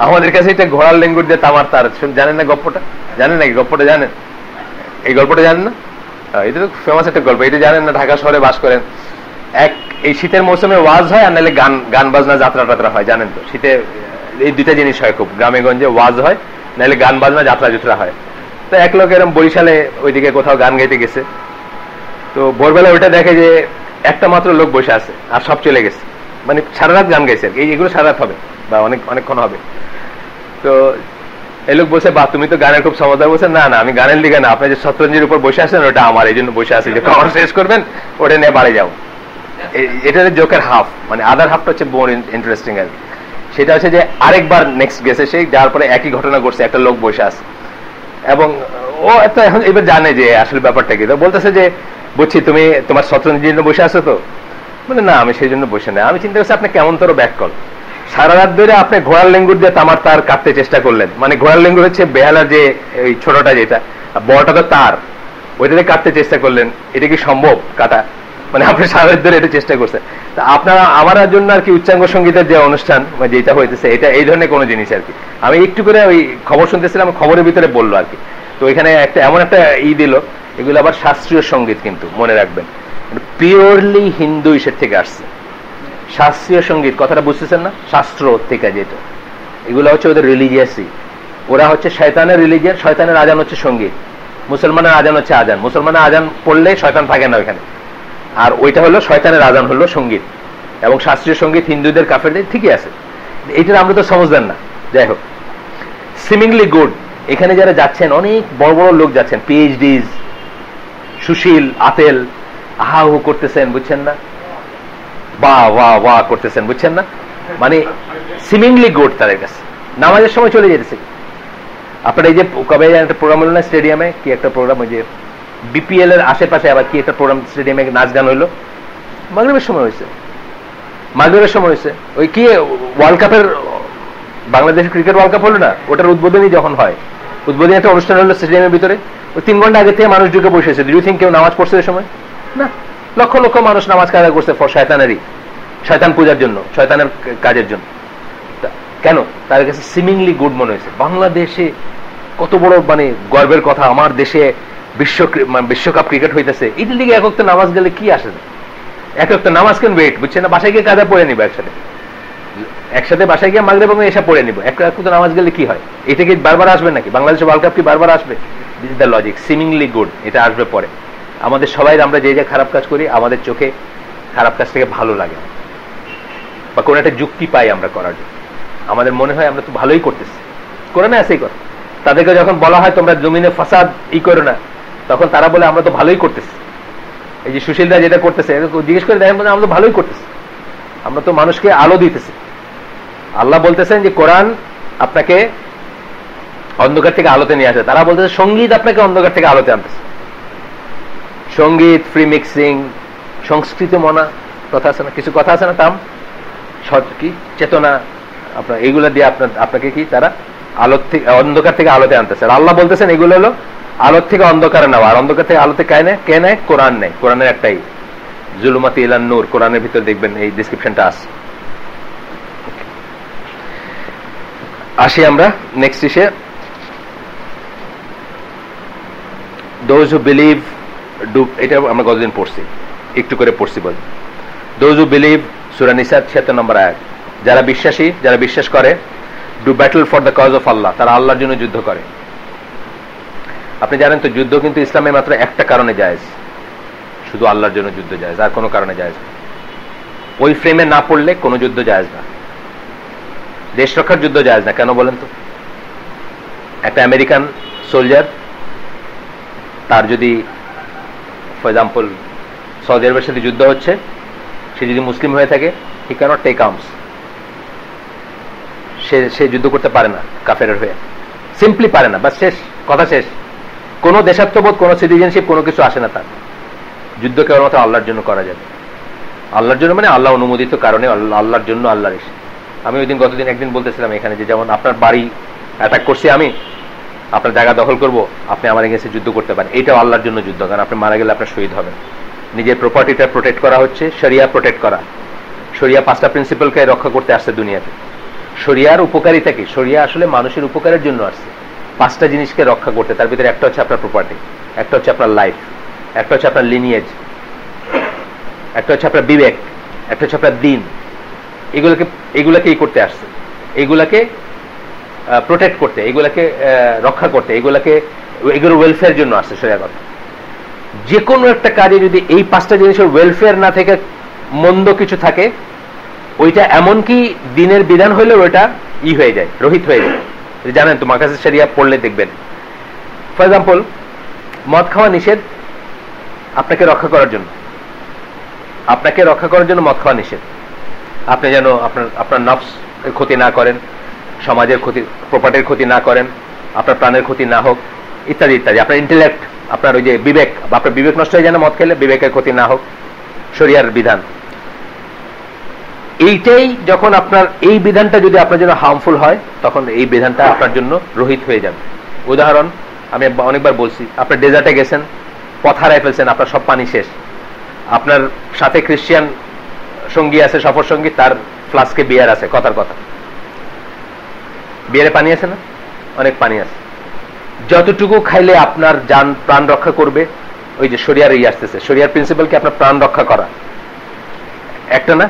আমাদের কাছে এটা ঘোড়ার লেঙ্গুর দিয়ে তামার তার, জানেন না গল্পটা? জানেন নাকি গল্পটা? জানেন এই গল্পটা? জানেন না? এটা তো ফেমাস একটা গল্প, এটা জানেন না? ঢাকা শহরে বাস করেন, এই শীতের মৌসুমে ওয়াজ হয়, আর নাহলে গান বাজনা, যাত্রা টাত্রা হয়, জানেন তো? শীতে এই দুইটা জিনিস হয় খুব, গ্রামে গঞ্জে ওয়াজ হয়, নাহলে গান বাজনা, যাত্রা জুত্রা হয়। তো এক লোক এরকম বরিশালে ওইদিকে কোথাও গান গাইতে গেছে, তো ভোরবেলা ওইটা দেখে যে একটা মাত্র লোক বসে আছে, আর সব চলে গেছে। মানে সারা রাত গান গাইছে, এইগুলো সারা রাত হবে বা অনেকক্ষণ হবে। তো এই লোক বলছে, বা তুমি তো গানের খুব সমঝদার। বলছে, না না, আমি গানের লিগে না, আপনি যে শতরঞ্জির উপর বসে আছেন ওটা আমার, এই জন্য বসে আছি যে কখন শেষ করবেন ওটা নিয়ে বাড়ি যাও। এটা জোকের হাফ, মানে আদার হাফটা হচ্ছে মোর ইন্টারেস্টিং আর কি। সেটা হচ্ছে যে আরেকবার নেক্সট গেছে সে, যার পরে একই ঘটনা ঘটছে, একটা লোক বসে আছে এবং ও তো এখন এবার জানে যে আসলে ব্যাপারটা কি। তো বলতেছে যে, বুঝছি তুমি তোমার শতরঞ্জির জন্য বসে আছো তো। মানে না, আমি সেই জন্য বসে না, আমি চিন্তা করছি আপনি কেমন তোর ব্যাক কল, সারা রাত ধরে আপনি ঘোড়ার লেঙ্গুর দিয়ে তামার তার কাটতে চেষ্টা করলেন। মানে ঘোড়ার লেঙ্গুর হচ্ছে বেহালার যে এই ছোটটা যেটা, বড়টা তো তার, ওইটাতে কাটতে চেষ্টা করলেন। এটা কি সম্ভব কাটা? মানে আপনি সারা রাত ধরে এটা চেষ্টা করছেন। তা আপনারা আমার জন্য আর কি উচ্চাঙ্গ সঙ্গীতের যে অনুষ্ঠান যেটা হইতেছে, এটা এই ধরনের কোনো জিনিস আর কি। আমি একটু করে ওই খবর শুনতেছিলাম, খবরের ভিতরে বললো আর কি। তো এখানে একটা এমন একটা দিল, এগুলো আবার শাস্ত্রীয় সঙ্গীত, কিন্তু মনে রাখবেন পিওরলি হিন্দু ইসের থেকে আসছে। শাস্ত্রীয় সঙ্গীত কথাটা বুঝতেছেন না, শাস্ত্র থেকে যেটা, এগুলো হচ্ছে ওদের রিলিজিয়াসই। ওরা হচ্ছে শয়তানের রিলিজিয়ান, শয়তানের আজান হচ্ছে সঙ্গীত, মুসলমানের আজান হচ্ছে আজান। মুসলমানের আজান পড়লে শয়তান থাকে না ওইখানে, আর ওইটা হলো শয়তানের আজান হলো সঙ্গীত। এবং শাস্ত্রীয় সঙ্গীত হিন্দুদের কাফেরদের ঠিকই আছে, এইটা আমরা তো সমঝদার না। যাই হোক, সিমিংলি গুড। এখানে যারা যাচ্ছেন অনেক বড় বড় লোক যাচ্ছেন, পিএইচডিজ, সুশীল, আতেল, আহু করতেছেন, বুঝছেন না, বা ওয়া ওয়া করতেছেন, বুঝছেন না, মানে সিমিংলি গুড তাদের কাছে। নামাজের সময় চলে যেতেছে। আপনার এই যে কবে একটা প্রোগ্রাম হলো না স্টেডিয়ামে, কি একটা প্রোগ্রাম, ওই যে বিপিএল এর আশেপাশে আবার কি একটা প্রোগ্রাম স্টেডিয়ামে নাচ গান হইলো, মাগরিবের সময় হয়েছে, মাগরিবের সময় হয়েছে। ওই কি ওয়ার্ল্ড কাপের, বাংলাদেশ ক্রিকেট ওয়ার্ল্ড কাপ হলো না, ওটার উদ্বোধনী যখন হয়, উদ্বোধনী একটা অনুষ্ঠান হলো স্টেডিয়ামের ভিতরে, ওই 3 ঘন্টা আগে থেকে মানুষ ঢুকে বসেছে। ডু ইউ থিংক কেউ নামাজ পড়ছে ওই সময়? না, লক্ষ লক্ষ মানুষ নামাজ কাজা করছে ফর শয়তানেরই, শয়তান পূজার জন্য, শয়তানের কাজের জন্য। কেন? তাদের কাছে সিমিংলি গুড মনে হয়েছে। বাংলাদেশে কত বড় মানে গর্বের কথা, আমার দেশে বিশ্বকাপ ক্রিকেট হইতেছে, এটার দিকে এক একটা নামাজ গেলে কি আসে না, এক একটা নামাজ কেন ওয়েট, বুঝছেন না, বাসায় গিয়ে কাজা পড়ে নিবো একসাথে বাসায় গিয়ে মাগরিব এবং এসা পড়ে নিবো, একটা নামাজ গেলে কি হয়? এটা কি বারবার আসবে নাকি? বাংলাদেশের ওয়ার্ল্ড কাপ কি বারবার আসবে? This is the logic, seemingly good, এটা আসবে পরে। আমাদের সবাই আমরা যে যে খারাপ কাজ করি, আমাদের চোখে খারাপ কাজ থেকে ভালো লাগে বা কোন একটা যুক্তি পাই আমরা করার জন্য, আমাদের মনে হয় আমরা তো ভালোই করতেছি। কোরআনে আছেই কথা, তাদেরকে যখন বলা হয় তোমরা জমিনে ফাসাদ করো না, তখন তারা বলে আমরা তো ভালোই করতেছি। এই যে সুশীলরা যেটা করতেছে, জিজ্ঞেস করে দেখেন আমরা তো ভালোই করতেছি, আমরা তো মানুষকে আলো দিতেছি। আল্লাহ বলতেছেন যে কোরআন আপনাকে অন্ধকার থেকে আলোতে নিয়ে আসে, তারা বলতেছে সঙ্গীত আপনাকে অন্ধকার থেকে আলোতে আনতেছে। সঙ্গীত, ফ্রি মিক্সিং, সংস্কৃত মনা কথা আছে না, কিছু কথা আছে না, তাম কি চেতনা, আপনার এইগুলো দিয়ে আপনাকে কি তারা আলো থেকে অন্ধকার থেকে আলোতে আনতেছে। আর আল্লাহ বলতেছেন এগুলো হলো আলোর থেকে অন্ধকারে নেওয়া, আর অন্ধকার থেকে আলোতে কে নেয়? কোরআন নেয়। কোরআনের একটাই জুলুমাতি ইলান নূর, কোরআনের ভিতর দেখবেন এই ডিসক্রিপশনটা আছে। আসি আমরা নেক্সট ইসে, those who believe do, এটা আমরা গতদিন পড়ছি, একটু করে পড়ছি বল। those who believe, সূরা নিসা 76 নম্বর আয়াত, যারা বিশ্বাসী, যারা বিশ্বাস করে, do battle for the cause of Allah, তারা আল্লাহর জন্য যুদ্ধ করে। আপনি জানেন তো যুদ্ধ কিন্তু ইসলামে মাত্র একটা কারণে জায়েজ, শুধু আল্লাহর জন্য যুদ্ধ জায়েজ, আর কোনো কারণে জায়েজ না। ওই ফ্রেমে না পড়লে কোনো যুদ্ধ জায়েজ না। দেশ রক্ষার যুদ্ধ জায়েজ না, কেন বলেন তো? একটা আমেরিকান সোলজার, তার যদি ফর এক্সাম্পল সৌদি আরবের সাথে যুদ্ধ হচ্ছে, সে যদি মুসলিম হয়ে থাকে, হি ক্যানট টেক আর্মস, সে যুদ্ধ করতে পারে না কাফেরের হয়ে, সিম্পলি পারে না, বাস শেষ, কথা শেষ। কোনো দেশাত্মবোধ, কোনো সিটিজেনশিপ, কোনো কিছু আসে না তার। যুদ্ধ কেবলমাত্র আল্লাহর জন্য করা যাবে। আল্লাহর জন্য মানে আল্লাহ অনুমোদিত কারণে, আল্লাহর জন্য, আল্লাহর এসে। আমি ওই দিন একদিন বলতেছিলাম এখানে যে যেমন আপনার বাড়ি অ্যাটাক করছি আমি, আপনার জায়গা দখল করব, আপনি আমার এগেন্সে যুদ্ধ করতে পারেন, এটাও আল্লাহর জন্য যুদ্ধ, কারণ আপনি মারা গেলে আপনার শহীদ হবেন। নিজের প্রপার্টিটা প্রোটেক্ট করা হচ্ছে, শরিয়া প্রোটেক্ট করা। শরিয়া 5টা প্রিন্সিপালকে রক্ষা করতে আসছে দুনিয়াতে। শরিয়ার উপকারিতা কি? শরিয়া আসলে মানুষের উপকারের জন্য আসছে, 5টা জিনিসকে রক্ষা করতে। তার ভিতরে একটা হচ্ছে আপনার প্রপার্টি, একটা হচ্ছে আপনার লাইফ, একটা হচ্ছে আপনার লিনিয়েজ, একটা হচ্ছে আপনার বিবেক, একটা হচ্ছে আপনার দিন। এগুলাকে করতে আসছে, এগুলাকে প্রোটেক্ট করতে, এগুলাকে রক্ষা করতে, এগুলোর ওয়েলফেয়ার জন্য আসছে শরিয়া কথা। যে কোনো একটা কাজে যদি এই 5টা জিনিসের ওয়েলফেয়ার না থেকে মন্দ কিছু থাকে, ওইটা এমনকি দিনের বিধান হলে ওইটা হয়ে যায়, রহিত হয়ে যায়। জানেন তো মাকাসিদ শরিয়া পড়লে দেখবেন, ফর এক্সাম্পল মদ খাওয়া নিষেধ আপনাকে রক্ষা করার জন্য, মদ খাওয়া নিষেধ। আপনি যেন আপনার নফস ক্ষতি না করেন, সমাজের ক্ষতি, প্রপার্টির ক্ষতি না করেন, আপনার প্রাণের ক্ষতি না হোক, ইত্যাদি ইত্যাদি। আপনার ইন্টেলেক্ট, আপনার ওই যে বিবেক, আপনার বিবেক নষ্ট হয়ে যায় না মদ খেলে, বিবেকের ক্ষতি না হোক, শরিয়ার বিধান। এইটাই যখন আপনার এই বিধানটা যদি আপনার জন্য হার্মফুল হয়, তখন এই বিধানটা আপনার জন্য রহিত হয়ে যাবে। উদাহরণ আমি অনেকবার বলছি, আপনি ডেজার্টে গেছেন, পথ হারায় ফেলছেন, আপনার সব পানি শেষ, আপনার সাথে খ্রিস্টান সঙ্গী আছে, সফর সঙ্গী, তার ফ্লাস্কে বিয়ার আছে, কথার কথা, বিয়ারে পানি আছে না, অনেক পানি আছে, যতটুকু খাইলে আপনার জান প্রাণ রক্ষা করবে, ওই যে শরিয়ার আসতেছে, শরিয়ার প্রিন্সিপাল কি আপনার প্রাণ রক্ষা করা, একটা না,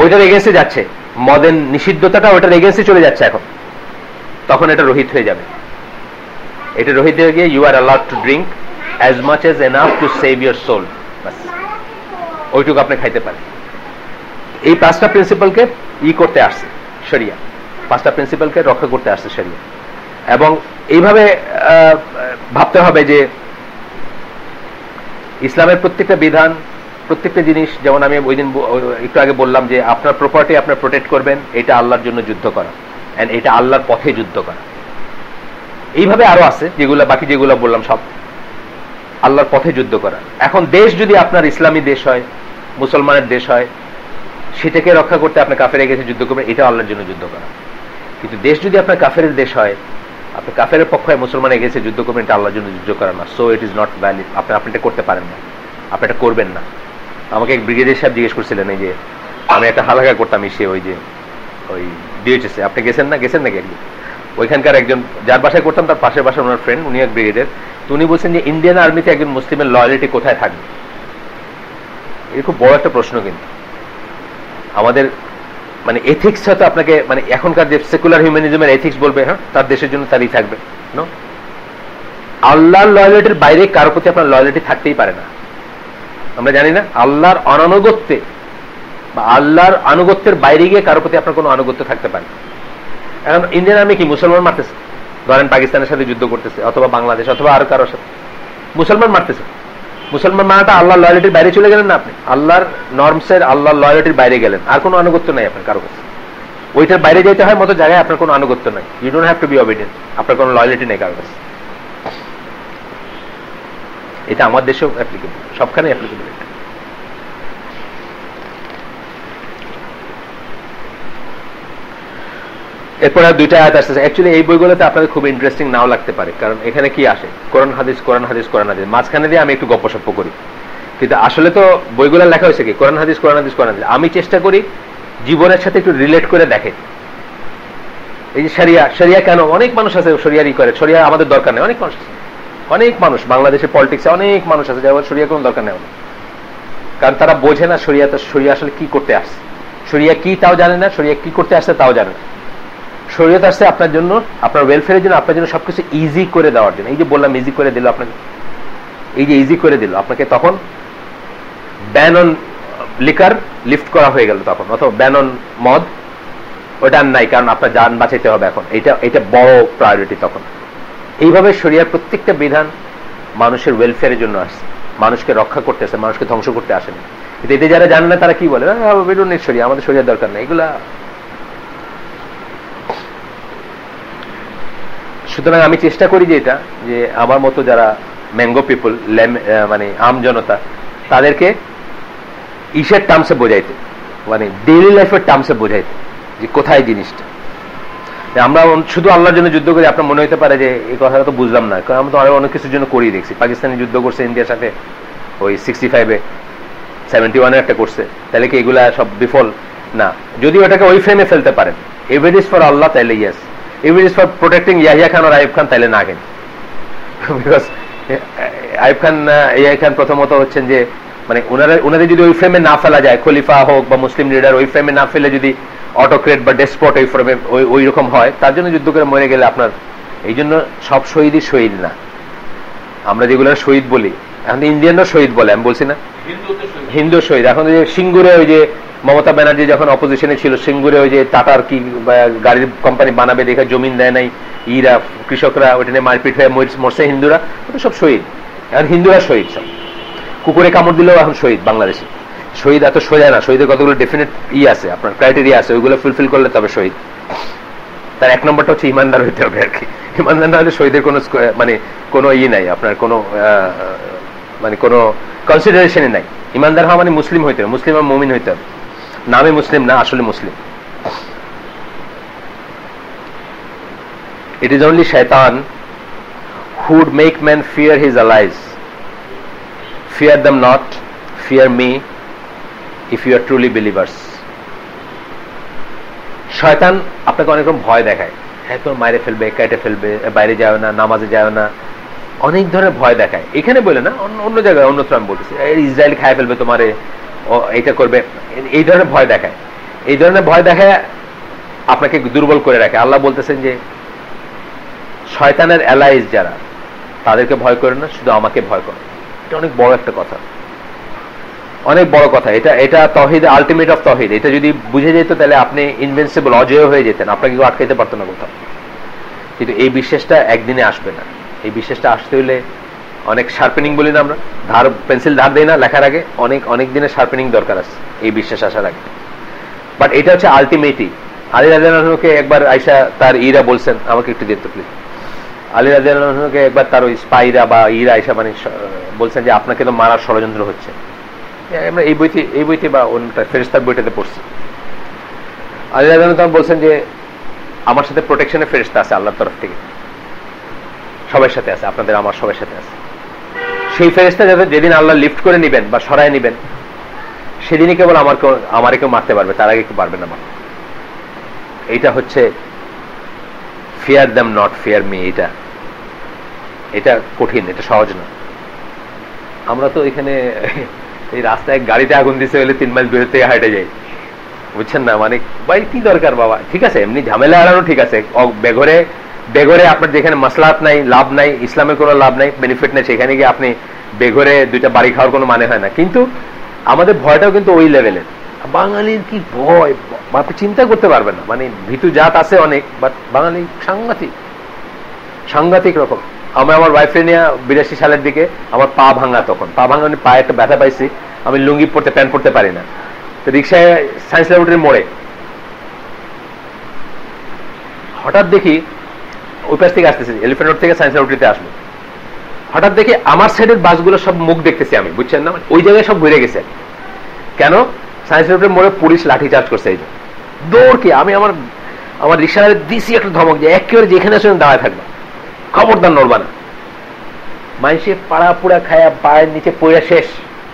ওইটার এগেন্সে যাচ্ছে, মদের নিষিদ্ধতাটা ওইটার এগেন্সে চলে যাচ্ছে এখন, তখন এটা রহিত হয়ে যাবে। এটা রহিত হয়ে গিয়ে you are allowed to drink as much as enough to save your soul, ওইটুকু আপনি খাইতে পারেন। এই পাঁচটা প্রিন্সিপালকে করতে আসছে শরিয়া, পাঁচটা প্রিন্সিপালকে রক্ষা করতে আসছে শরিয়া। এবং এইভাবে ভাবতে হবে যে ইসলামের প্রত্যেকটা বিধান, প্রত্যেকটা জিনিস, যেমন আমি ওই দিন একটু আগে বললাম যে আপনার প্রপার্টি আপনার প্রোটেক্ট করবেন, এটা আল্লাহর জন্য যুদ্ধ করা, এন্ড এটা আল্লাহর পথে যুদ্ধ করা। এইভাবে আরো আছে যেগুলো, বাকি যেগুলো বললাম সব আল্লাহর পথে যুদ্ধ করা। এখন দেশ যদি আপনার ইসলামী দেশ হয়, মুসলমানের দেশ হয়, সেটাকে রক্ষা করতে আপনি কাফেরে গেছে যুদ্ধ করবেন, এটা আল্লাহর জন্য যুদ্ধ করা। কিন্তু দেশ যদি আপনার কাফেরের দেশ হয়, আপনি কাফেরের পক্ষে মুসলমানে গেছে যুদ্ধ করবেন, এটা আল্লাহর জন্য যুদ্ধ করা না। So it is not valid. আপনি এটা করতে পারেন না, আপনি এটা করবেন না। আমাকে এক ব্রিগেডিয়ার সাহেব জিজ্ঞেস করছিলেন, এই যে আমি একটা হালকা করতাম এসে ওই যে ওই ডিএইচএসে, আপনি গেছেন না, গেছেন নাকি একদিন? ওইখানকার একজন যার বাসায় করতাম, তার পাশের বাসায় ওনার ফ্রেন্ড, উনি এক ব্রিগেডিয়ার, তো উনি বলছেন যে ইন্ডিয়ান আর্মিতে একজন মুসলিমের লয়ালিটি কোথায় থাকবে? এটা খুব বড় একটা প্রশ্ন। কিন্তু আমাদের মানে এথিক্স হয়তো আপনাকে, মানে এখনকার যে সেকুলার হিউম্যানিজমের এথিক্স বলবে হ্যাঁ তার দেশের জন্য তারই থাকবে, নো, আল্লাহর লয়ালিটির বাইরে কারো প্রতি আপনার লয়ালিটি থাকতেই পারে না। আমরা জানি না, আল্লাহর অনানুগত্যে বা আল্লাহর আনুগত্যের বাইরে গিয়ে কারো প্রতি আপনার কোনো আনুগত্য থাকতে পারে। এখন ইন্ডিয়ান আর্মি কি মুসলমান মারতেছে? ধরেন পাকিস্তানের সাথে যুদ্ধ করতেছে, অথবা বাংলাদেশ, অথবা আরো কারোর সাথে মুসলমান মারতেছে। মুসলমান মানাটা আল্লাহর লয়ালিটির বাইরে চলে গেলেন না আপনি, আল্লাহর নর্মসের, আল্লাহর লয়ালিটির বাইরে গেলেন, আর কোনো আনুগত্য নাই আপনার কারো কাছে। ওইটার বাইরে যেতে হয় মতো জায়গায় আপনার কোনো আনুগত্য নাই, you don't have to be obedient, আপনার কোনো লয়ালিটি নেই কারো কাছে। এটা আমার দেশেও অ্যাপ্লিকেবল, সবখানে অ্যাপ্লিকেবল। এরপরে দুইটা আয়াত আসছে। অ্যাকচুয়ালি এই বইগুলোতে আপনাদের খুব ইন্টারেস্টিং নাও লাগতে পারে, কারণ এখানে কি আসে কোরআন হাদিস, কোরআন হাদিস, কোরআন হাদিস, মাঝখানে দিয়ে আমি একটু গপ্পসপ্প করি। কিন্তু আসলে তো বইগুলো লেখা হয়েছে কি কোরআন হাদিস, কোরআন হাদিস, কোরআন হাদিস। আমি চেষ্টা করি জীবনের সাথে একটু রিলেট করে দেখে। এই যে শরিয়া, শরিয়া কেন? অনেক মানুষ আছে শরিয়ারই করে, শরিয়া আমাদের দরকার নেই। অনেক মানুষ আছে, অনেক মানুষ বাংলাদেশের পলিটিক্সে অনেক মানুষ আছে যারা শরিয়া কোনো দরকার নেই, কারণ তারা বোঝে না শরিয়া আসলে কি করতে আসছে, শরিয়া কি তাও জানে না, শরিয়া কি করতে আসছে তাও জানে না। শরীয়ত আসছে আপনার জন্য, আপনার ওয়েলফেয়ারের জন্য, আপনার জন্য সবকিছু ইজি করে দেওয়ার জন্য। এই যে বললাম ইজি করে দিল আপনাকে, এই যে ইজি করে দিল আপনাকে, তখন ব্যান অন লিকার লিফট করা হয়ে গেল তখন, অথবা ব্যান অন মদ ওটা আর নাই, কারণ আপনার জান বাঁচাইতে হবে এখন, এটা বড় প্রায়োরিটি তখন। এইভাবে শরিয়ার প্রত্যেকটা বিধান মানুষের ওয়েলফেয়ারের জন্য আসছে, মানুষকে রক্ষা করতে আসে, মানুষকে ধ্বংস করতে আসেনি। কিন্তু এতে যারা জানে না তারা কি বলে, শরিয়া আমাদের শরিয়ার দরকার নেই, এগুলা। সুতরাং আমি চেষ্টা করি যে এটা, যে আমার মতো যারা ম্যাঙ্গো পিপল, মানে আম জনতা, তাদেরকে ইসের টার্মসে বোঝাইতে, মানে ডেইলি লাইফের টার্মসে বোঝাইতে যে কোথায় জিনিসটা। আমরা শুধু আল্লাহর জন্য যুদ্ধ করি, আপনার মনে হতে পারে যে এই কথাটা তো বুঝলাম না, কারণ আমরা তো আরো অনেক কিছুর জন্য করিয়ে দেখছি। পাকিস্তানি যুদ্ধ করছে ইন্ডিয়ার সাথে ওই 65-এ, 71-এ একটা করছে, তাহলে কি এগুলা সব বিফল না? যদি ওটাকে ওই ফ্রেমে ফেলতে পারেন, এভিডেন্স ফর আল্লাহ, তাইলে yes. Evidence for protecting Yahya Khan আর আইয়ুব খান, তাইলে না কেন? বিকজ আইয়ুব খান, ইয়াহিয়া খান প্রথমত হচ্ছেন যে মানে ওনাদের যদি ওই ফ্রেমে না ফেলা যায়, খলিফা হোক বা মুসলিম লিডার ওই ফ্রেমে না ফেলে যদি অটোক্রেট বা ডেসপট ওই ফ্রেমে ওই রকম হয়, তার জন্য যুদ্ধ করে মরে গেলে আপনার, এই জন্য সব শহীদই শহীদ না। আমরা যেগুলো শহীদ বলি, এখন ইন্ডিয়ানরা শহীদ বলে, আমি বলছি না, হিন্দু শহীদ। এখন যে সিঙ্গুরে ওই যে মমতা ব্যানার্জি যখন অপোজিশনে ছিল, সিঙ্গুরে ওই যে টাটার কি গাড়ির কোম্পানি বানাবে দেখে জমিন দেয় নাই, ইরা কৃষকরা ওইটা নিয়ে মারপিট হয়ে মরছে, হিন্দুরা ওটা সব শহীদ। এখন হিন্দুরা শহীদ, সব কুকুরে কামড় দিলেও এখন শহীদ বাংলাদেশে। শহীদ এত সোজা না, শহীদের কতগুলো ডেফিনেট আছে, আপনার ক্রাইটেরিয়া আছে, ওইগুলো ফুলফিল করলে তবে শহীদ। তার এক নম্বরটা হচ্ছে ইমানদার হইতে হবে আর কি। ইমানদার না হলে শহীদের কোনো মানে কোনো নাই, আপনার কোনো মানে কোনো কনসিডারেশনই নাই। ইমানদার হওয়া মানে মুসলিম হইতে হবে, মুসলিম আর মুমিন হইতে হবে, নামে মুসলিম না, আসলে মুসলিম। It is only shaitan who would make men fear his allies. Fear them not, fear me, if you are truly believers. শয়তান আপনাকে অনেক রকম ভয় দেখায়, হ্যাঁ তোর মাইরে ফেলবে, কেটে ফেলবে, বাইরে যাও না, নামাজে যাও না, অনেক ধরনের ভয় দেখায়। এখানে বলে না, অন্য জায়গায় অন্যত্র আমি বলতেছি, ইসরায়েল খায় ফেলবে তোমারে, এইটা করবে, এই ধরনের ভয় দেখায়। এই ধরনের ভয় দেখায় আপনাকে দুর্বল করে রাখে। আল্লাহ বলতেছেন যে শয়তানের অ্যালাইজ যারা, তাদেরকে ভয় করে না, শুধু আমাকে ভয় করে। এটা অনেক বড় একটা কথা, অনেক বড় কথা। এটা তৌহিদ, আলটিমেট অফ তৌহিদ। এটা যদি বুঝে যেত তাহলে আপনি ইনভিনসিবল, অজেয় হয়ে যেতেন, আপনাকে কেউ আটকাইতে পারতো না কোথাও। কিন্তু এই বিশ্বাসটা একদিনে আসবে না। এই বিশ্বাসটা আসতে হলে অনেক শার্পেনিং বলি না আমরা, পেন্সিল ধার দেয় না লেখার আগে, অনেক দিনের শার্পেনিং দরকার আছে এই বিশ্বাস আসার আগে। বাট এটা হচ্ছে আলটিমেটলি। আলী রাদিয়াল্লাহু আনহুকে একবার আয়েশা তার ইরা বলছেন, আমাকে একটু দিতে প্লিজ। আলী রাদিয়াল্লাহু আনহুকে একবার তার ওই স্পাইরা বা ইরা আয়েশা মানে বলছেন যে আপনাকে তো মারার ষড়যন্ত্র হচ্ছে। আমরা এই বইতে বা অন্যটা ফেরেশতার বইটাতে পড়ছি। আলী রাদিয়াল্লাহু আনহু বলছেন যে আমার সাথে প্রোটেকশনের ফেরেশতা আছে আল্লাহর তরফ থেকে, সবার সাথে আছে, আপনাদের আমার সবার সাথে আছে। সেই ফেরেশতা যেদিন আল্লাহ লিফট করে নিবেন বা সরায় নিবেন, সেদিনই কেবল আমারে কেউ মারতে পারবে, তার আগে কেউ পারবে না মারতে। এইটা হচ্ছে fear them not fear me. এটা কঠিন, এটা সহজ না। আমরা তো এখানে এই রাস্তায় গাড়িতে আগুন দিতে হলে 3 মাইল দূরে থেকে হাঁটে যাই, বুঝছেন না? মানে ভাই কি দরকার বাবা, ঠিক আছে এমনি ঝামেলা এড়ানো ঠিক আছে, বেঘরে আপনার যেখানে মাসলাহাত নাই, লাভ নাই, ইসলামের কোনো লাভ নাই, বেনিফিট নাই, সেখানে গিয়ে আপনি বেঘরে 2টা বাড়ি খাওয়ার কোনো মানে হয় না। কিন্তু আমাদের ভয়টাও কিন্তু ওই লেভেলের। বাঙালির কি ভয় আপনি চিন্তা করতে পারবেন না। মানে ভীতু জাত আছে অনেক, বাট বাঙালি সাংঘাতিক রকম। আমি আমার ওয়াইফে নিয়ে 82 সালের দিকে আমার পা ভাঙা, তখন পা ভাঙা পায়ে একটা ব্যথা পাইছি, আমি লুঙ্গি পরতে, প্যান্ট পরতে পারি না। তো রিক্সায় সায়েন্স ল্যাবরেটরির মোড়ে হঠাৎ দেখি ওই পাশ থেকে আসতেছি, এলিফ্যান্ট রোড থেকে সায়েন্স ল্যাবরেটরিতে আসবো, হঠাৎ দেখি আমার সাইডের বাসগুলো সব মুখ দেখতেছি আমি, বুঝছেন না? ওই জায়গায় সব ঘুরে গেছে। কেন? সায়েন্স ল্যাবরেটরির মোড়ে পুলিশ লাঠি চার্জ করছে। এই দৌড় কি আমি আমার রিক্সায় দিছি একটা ধমক, যে একেবারে যেখানে আসলে দাঁড়ায় থাকবে, খবরদার নড়বা না। মানুষের পাড়া পুড়া খায়া পায়ের নিচে পড়ে শেষ,